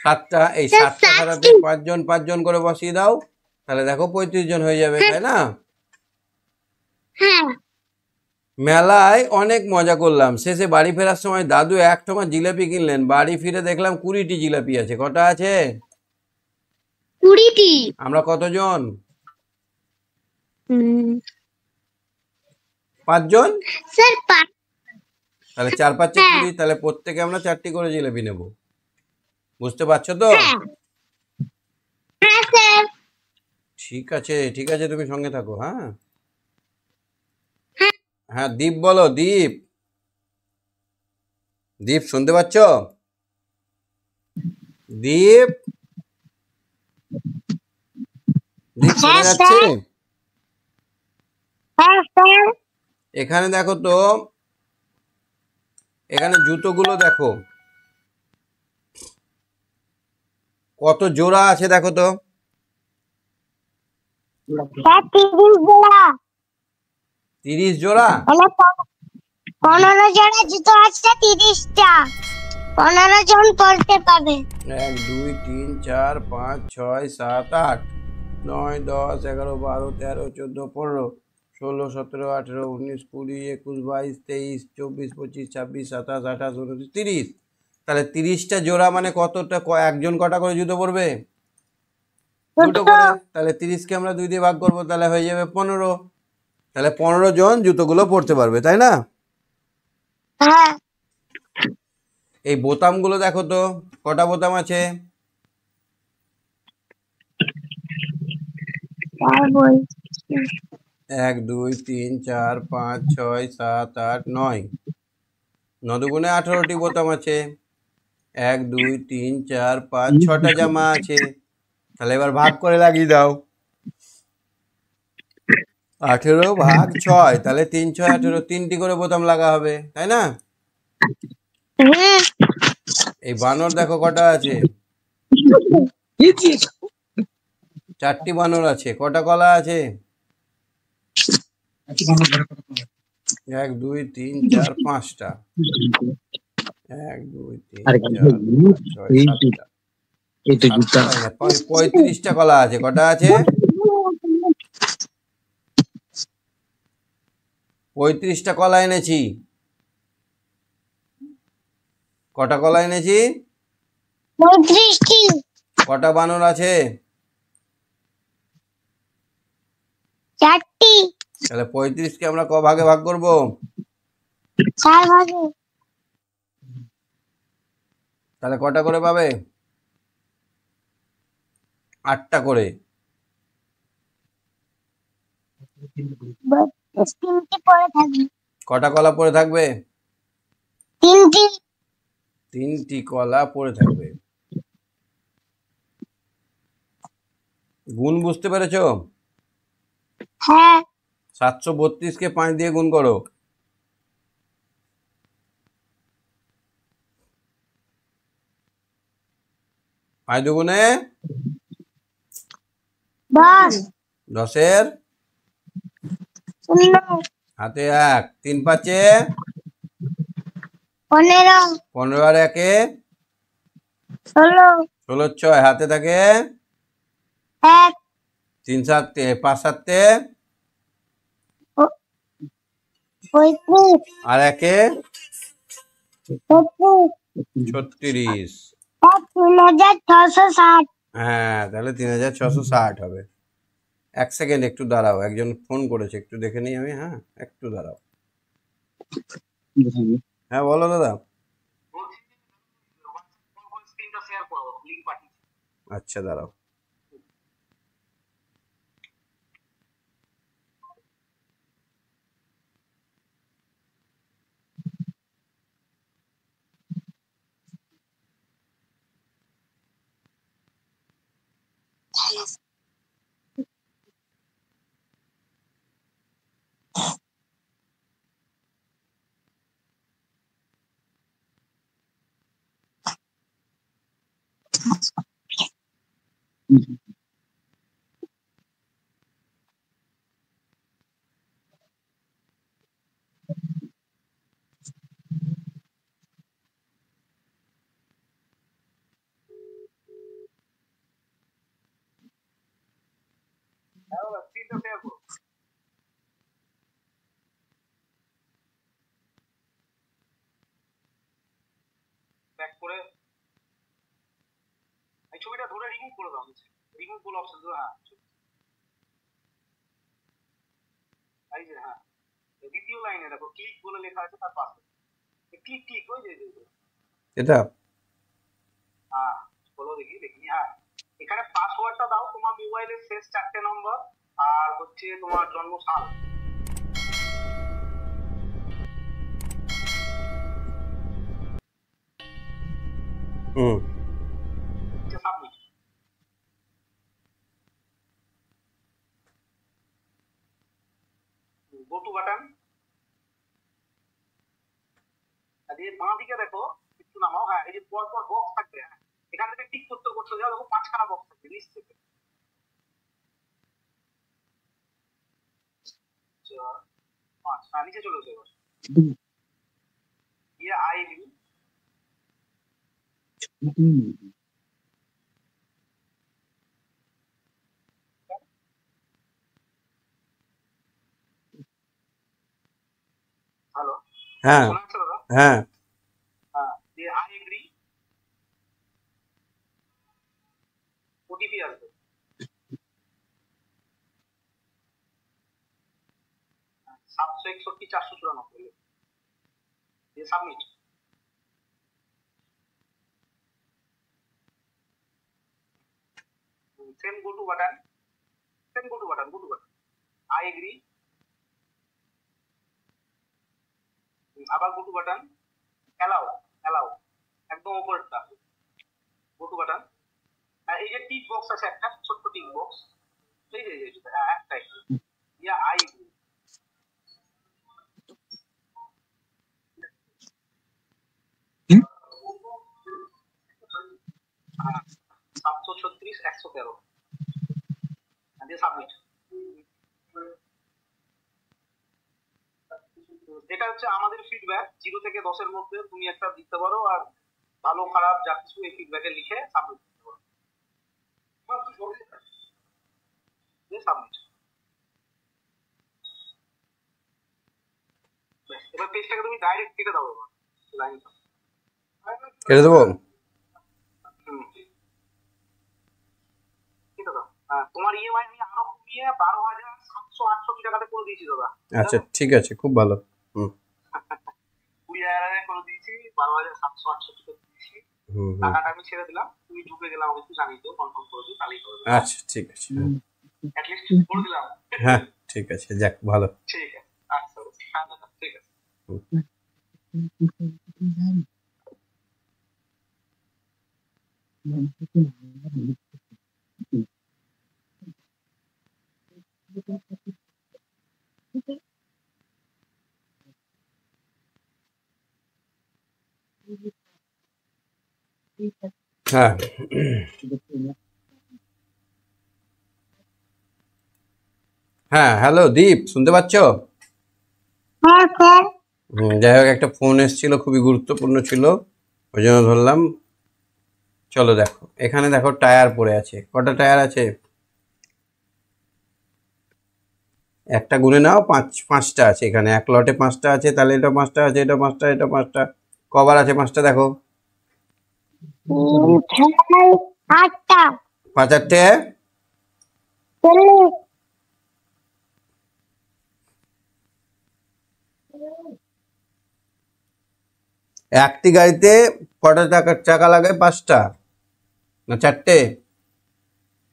Speaker 1: 7টা। এই 7টা খাঁচাতে 5 জন 5 জন করে বসিয়ে দাও, তাহলে দেখো 35 জন হয়ে যাবে, তাই না?
Speaker 2: হ্যাঁ
Speaker 1: মেলায় অনেক মজা করলাম, শেষে বাড়ি ফেরার সময় দাদু 1 ঠোঙা জিলাপি কিনলেন। বাড়ি ফিরে দেখলাম 20টি জিলাপি আছে। কটা আছে?
Speaker 2: 20টি।
Speaker 1: আমরা কতজন? 5 জন।
Speaker 2: স্যার
Speaker 1: তাহলে 4 5 20, তাহলে প্রত্যেকে আমরা 4টি করে জিলাপি নেব। বুঝতে পারছো তো?
Speaker 2: হ্যাঁ স্যার।
Speaker 1: ঠিক আছে ঠিক আছে, তুমি সঙ্গে থাকো। হ্যাঁ হ্যাঁ, দীপ বলো। দীপ, দীপ শুনতে পাচ্ছ? দীপ, দীপ শোনা যাচ্ছে?
Speaker 2: হ্যাঁ স্যার।
Speaker 1: এখানে দেখো তো, এখানে জুতোগুলো দেখো কত জোড়া আছে, দেখো তো।
Speaker 2: স্যার 30 জোড়া।
Speaker 1: 30 জোড়া?
Speaker 2: 15 জোড়া জুতো আছে, 30টা। 15 জন পড়তে পাবে।
Speaker 1: 1 2 3 4 5 6 7 8 9 10 11 12 13 14 15 16 17 18 19 20 21 22 23 24 25 26 27 28 29 30। তাহলে 30টা জোড়া মানে কতটা? একজন কটা করে জুতো পরবে? দুটো করে। তাহলে 30কে আমরা 2 দিয়ে ভাগ করবো, তাহলে হয়ে যাবে 15। তাহলে 15 জন জুতোগুলো পরতে পারবে, তাই না?
Speaker 2: হ্যাঁ
Speaker 1: এই বোতামগুলো দেখো তো, কটা বোতাম আছে? 1 2 3 4 5 6 7 8 9, 9 দুগুণে 18টি বোতাম আছে। 1 2 3 4 5 6টা জামা আছে। তাহলে এবার ভাগ করে লাগিয়ে দাও। 18 ভাগ 6, তাহলে 3 6 18, 3টি করে বোতাম লাগা হবে, তাই না? এই বানর দেখো কটা আছে? 4টি বানর আছে। কটা কলা আছে? 1 2 3 4 5টা। 1 2 3 4 5 6 7টা। 35টা কলা আছে। কটা আছে? 35টা কলা এনেছি। কটা কলা এনেছি?
Speaker 2: 35টি।
Speaker 1: কটা বানর আছে?
Speaker 2: 4টি।
Speaker 1: তাহলে 35কে আমরা ক ভাগে ভাগ করব?
Speaker 2: 4 ভাগে।
Speaker 1: তাহলে কটা করে পাবে? 8টা করে।
Speaker 2: 3টি পড়ে থাকবে।
Speaker 1: কটা কলা পড়ে থাকবে?
Speaker 2: 3টি।
Speaker 1: 3টি কলা পড়ে থাকবে। গুণ বুঝতে পেরেছো?
Speaker 2: হ্যাঁ
Speaker 1: 732কে 5 দিয়ে গুণ করো। 5 দুগুণে
Speaker 2: 10,
Speaker 1: 10-এর
Speaker 2: 16,
Speaker 1: হাতে 1, 3 5-এ
Speaker 2: 15,
Speaker 1: 15 আর 1-এ
Speaker 2: 16,
Speaker 1: 16 6 হাতে থাকে
Speaker 2: 1,
Speaker 1: 3 7 5 7-এ
Speaker 2: 35,
Speaker 1: আর 1-এ
Speaker 2: 36,
Speaker 1: 36।
Speaker 2: 3660,
Speaker 1: হ্যাঁ, তাহলে 3660 হবে। 1 সেকেন্ড একটু দাঁড়াও, একজন ফোন করেছে, একটু দেখে নিই আমি। হ্যাঁ, একটু দাঁড়াও। হ্যাঁ, বলো দাদা। আচ্ছা, দাঁড়াও। এটা হুম হ্যাঁ হ্যাঁ কেটে দেবো। আচ্ছা, ঠিক আছে, খুব ভালো। হুম হুম হুম আচ্ছা, ঠিক আছে। হ্যাঁ, ঠিক আছে, যাক ভালো। হুম। হ্যাঁ, হ্যাঁ, হ্যালো দীপ, শুনতে পাচ্ছো?
Speaker 2: হ্যাঁ স্যার।
Speaker 1: যাই হোক, একটা ফোন এসেছিল, খুবই গুরুত্বপূর্ণ ছিল, ওই জন্য ধরলাম। চলো দেখো, এখানে দেখো টায়ার পড়ে আছে। কটা টায়ার আছে? একটা গুনে নাও, পাঁচটা আছে এখানে। এক লটে পাঁচটা আছে, তাহলে এটা পাঁচটা আছে, এটা পাঁচটা, এটা পাঁচটা। কবার আছে পাঁচটা দেখো?
Speaker 2: 3, 6, 8টা।
Speaker 1: পাঁচ আটটে
Speaker 2: 40।
Speaker 1: একটি গাড়িতে কটা চাকা লাগে? পাঁচটা না চারটে?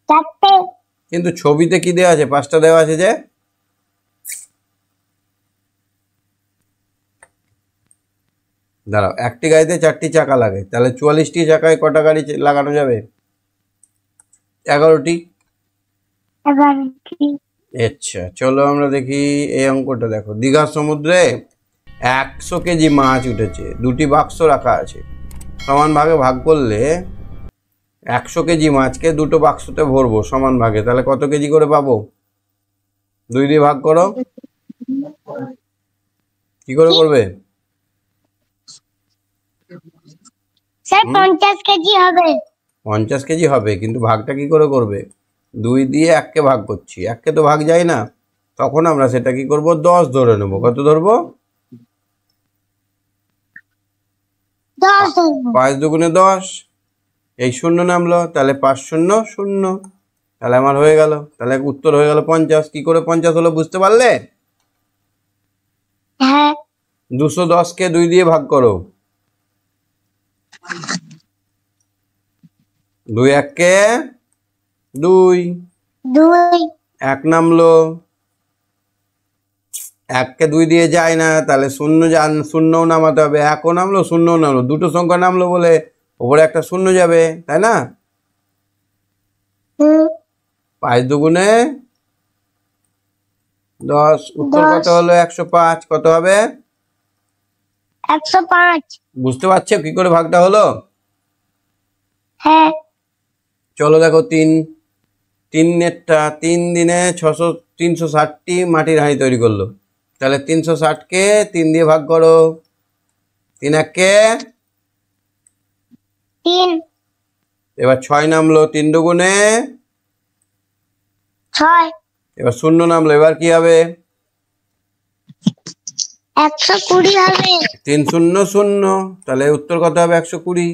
Speaker 2: 4টে।
Speaker 1: কিন্তু ছবিতে কি দেওয়া আছে? পাঁচটা দেওয়া আছে যে। দাঁড়াও, একটি গাড়িতে চারটি চাকা লাগে, তাহলে 44টি চাকায় কটা গাড়ি লাগানো যাবে? 11টি।
Speaker 2: 11টি।
Speaker 1: আচ্ছা, চলো আমরা দেখি এই অঙ্কটা। দেখো, দীঘার সমুদ্রে 100 কেজি মাছ উঠেছে, দুটি বাক্স রাখা আছে। সমান ভাগে ভাগ করলে 100 কেজি মাছকে দুটো বাক্সতে ভরবো সমান ভাগে, তাহলে কত কেজি করে পাবো? 2 দিয়ে ভাগ করো। কি করে করবে?
Speaker 2: স্যার 50 কেজি হবে।
Speaker 1: 50 কেজি হবে, কিন্তু ভাগটা কি করে করবে? 2 দিয়ে 1কে ভাগ করছি, 1কে তো ভাগ যায় না, তখন আমরা সেটা কি করব? 10 ধরে নেবো। কত ধরবো?
Speaker 2: 10 ধরবো।
Speaker 1: 5 দুগুণে 10। এই শূন্য নামলো, তাহলে 5 শূন্য 0। তাহলে আমার হয়ে গেল, তাহলে উত্তর হয়ে গেল 50। কি করে 50 হলো বুঝতে পারলে?
Speaker 2: হ্যাঁ।
Speaker 1: 210কে 2 দিয়ে ভাগ করো। 2 1-কে 2।
Speaker 2: 2।
Speaker 1: 1 নামলো, 1কে 2 দিয়ে যায় না, তাহলে শূন্যও নামাতে হবে। 1ও নামলো, শূন্যও নামলো, দুটো সংখ্যা নামলো বলে ওপরে একটা শূন্য যাবে, তাই না? 5 দুগুণে 10। উত্তর কত
Speaker 2: 10।
Speaker 1: হলো? 105। কত হবে?
Speaker 2: 105।
Speaker 1: বুঝতে পারছো কি করে ভাগটা হলো?
Speaker 2: হ্যাঁ।
Speaker 1: চলো দেখো, 3 দিনে 360টি মাটির হাঁড়ি তৈরি করলো, তাহলে 360কে 3 দিয়ে ভাগ করো। 3 1-কে
Speaker 2: 3।
Speaker 1: এবার 6 নামলো, 3 দুগুণে
Speaker 2: 6।
Speaker 1: এবার শূন্য নামলো, এবার কি হবে?
Speaker 2: 120 হবে।
Speaker 1: 3 শূন্য 0, তাহলে উত্তর কত হবে? 120।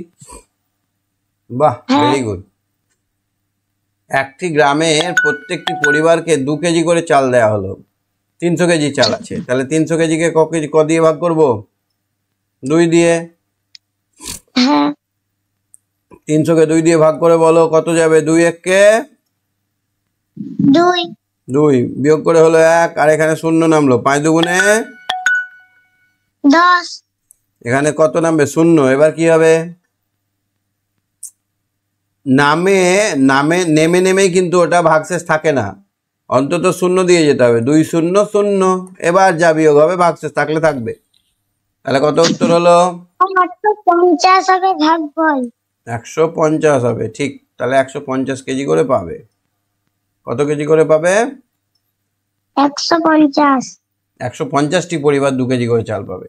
Speaker 1: বাহ, ভেরি গুড। একটি গ্রামের প্রত্যেকটি পরিবারকে 2 কেজি করে চাল দেওয়া হলো। 300 কেজি চাল আছে, তাহলে 300 কেজিকে ক দিয়ে ভাগ করব? 2 দিয়ে।
Speaker 2: হ্যাঁ।
Speaker 1: 300কে 2 দিয়ে ভাগ করে বলো কত যাবে? 2 1-কে
Speaker 2: 2।
Speaker 1: 2 বিয়োগ করে হলো 1, আর এখানে শূন্য নামলো। 5 দুগুণে
Speaker 2: 10।
Speaker 1: এখানে কত নামবে? শূন্য। এবার কি হবে? নামে নামে নেমে নেমেই কিন্তু ওটা ভাগশেষ থাকে না, অন্তত শূন্য দিয়ে যেতে হবে। 2 0 0। এবার যা বিয়োগ হবে ভাগশেষ থাকলে থাকবে। তাহলে কত উত্তর হলো?
Speaker 2: 150 হবে ভাগফল।
Speaker 1: 150 হবে, ঠিক। তাহলে 150 কেজি করে পাবে। কত কেজি করে পাবে?
Speaker 2: 150।
Speaker 1: 150টি পরিবার 2 কেজি করে চাল পাবে।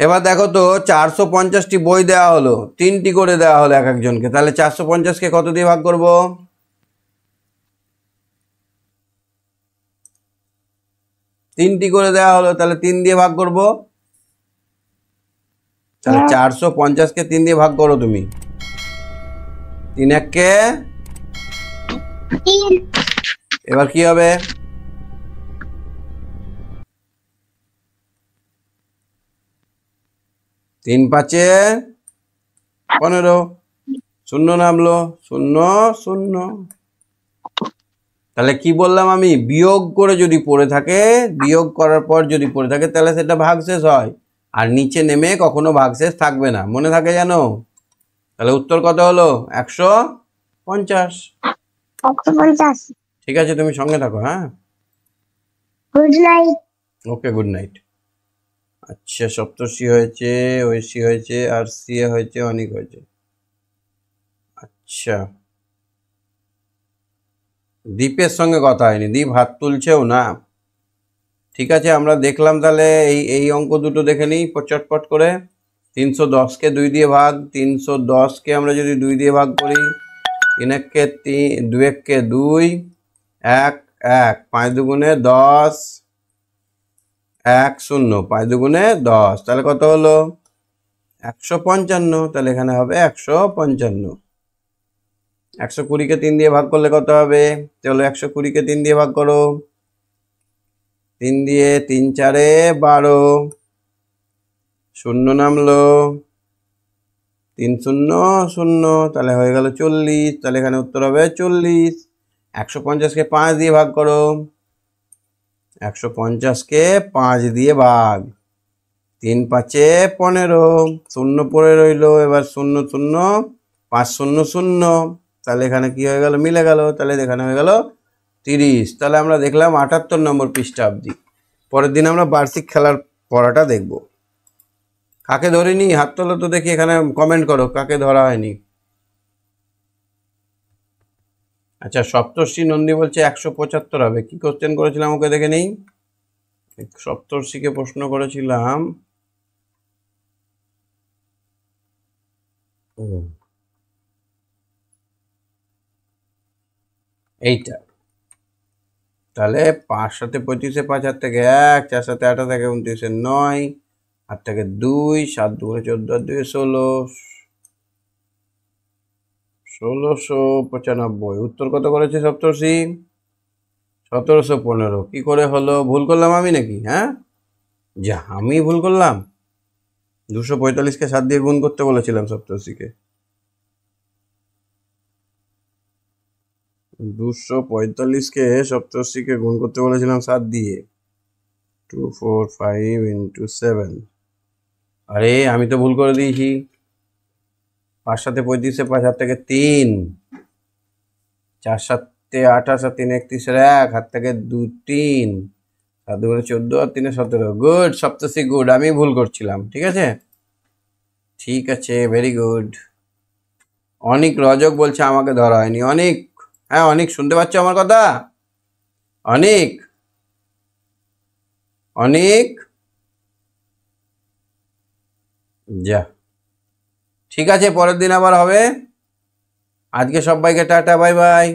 Speaker 1: এবার দেখো তো, 450টি বই দেওয়া হলো, 3টি করে দেওয়া হলো এক একজনকে, তাহলে 450কে কত দিয়ে ভাগ করব? 3টি করে দেওয়া হলো, তাহলে 3 দিয়ে ভাগ করব। তাহলে 450কে 3 দিয়ে ভাগ করো তুমি। 3 1-কে
Speaker 2: 3।
Speaker 1: এবার কি হবে? 3 5-এ 15। শূন্য নামলো, 0 0। তাহলে কি বললাম আমি? বিয়োগ করে যদি পড়ে থাকে, বিয়োগ করার পর যদি পড়ে থাকে, তাহলে সেটা ভাগশেষ হয়, আর নিচে নেমে কখনো ভাগশেষ থাকবে না। মনে থাকে জানো? তাহলে উত্তর কত হলো? 150।
Speaker 2: 150।
Speaker 1: ঠিক আছে, তুমি সঙ্গে থাকো। হ্যাঁ,
Speaker 2: গুড নাইট।
Speaker 1: ওকে, গুড নাইট। আচ্ছা, সপ্তর্ষি হয়েছে, ঐশী হয়েছে, আর সিএ হয়েছে, অনিক হয়েছে। আচ্ছা, দীপের সঙ্গে কথা হয়নি, দীপ হাত তুলছেও না। ঠিক আছে, আমরা দেখলাম তাহলে এই এই অঙ্ক দুটো দেখে নিই চটপট করে। 310কে 2 দিয়ে ভাগ, 310কে আমরা যদি 2 দিয়ে ভাগ করি, 3 এককে 3, 2 এককে 2, 1 1, 5 দুগুণে 10, 1 0, 5 দুগুণে 10, তাহলে কত হলো? 155। তাহলে এখানে হবে 155। 120কে 3 দিয়ে ভাগ করলে কত হবে? চলো 120কে 3 দিয়ে ভাগ করো। 3 দিয়ে 3 4 12, শূন্য নামলো, 3 0 0, তাহলে হয়ে গেল 40। তাহলে এখানে উত্তর হবে 40। 150কে 5 দিয়ে ভাগ করো। 150কে 5 দিয়ে ভাগ, 3 5 15, শূন্য পড়ে রইলো। এবার 0 0, 5 0 0, তাহলে এখানে কি হয়ে গেল? মিলে গেল। তাহলে এখানে হয়ে গেল 30। তাহলে আমরা দেখলাম 78 নম্বর পৃষ্ঠা অবধি। পরের দিন আমরা বার্ষিক খেলার পড়াটা দেখব। কাকে ধরিনি হাত তোলো তো দেখি, এখানে কমেন্ট করো কাকে ধরা হয়নি। আচ্ছা, সপ্তর্ষি নন্দী বলছে 175 হবে। কি কোশ্চেন করেছিলাম ওকে দেখে নেই। সপ্তর্ষিকে প্রশ্ন করেছিলাম এইটা। তাহলে 5 7 35, 5 হাত থেকে 1, 4 7 8 থেকে 29, 9 হাত থেকে 2, 7 2 14 আর 2 16, 1695। উত্তর কত করেছে সপ্তর্ষি? 1715। কি করে হলো? ভুল করলাম আমি নাকি? হ্যাঁ, যা আমি ভুল করলাম। 245কে 7 দিয়ে গুণ করতে বলেছিলাম সপ্তর্ষিকে। 245কে সপ্তর্ষিকে গুণ করতে বলেছিলাম 7 দিয়ে। 245 into 7। আরে আমি তো ভুল করে দিয়েছি। 5 7 35, 5 হাত থেকে 3, 4 7 28 আর 3 31, 1 হাত থেকে 2 3, 7 2 14 আর 3 17। গুড সপ্তর্ষি, গুড। আমি ভুল করছিলাম। ঠিক আছে, ঠিক আছে, ভেরি গুড। অনেক রজক বলছে আমাকে ধরা হয়নি। অনেক, হ্যাঁ অনেক, শুনতে পাচ্ছ আমার কথা? অনেক অনেক, যা, ঠিক আছে, পরের দিন আবার হবে। আজকে সবাইকে টাটা, বাই বাই।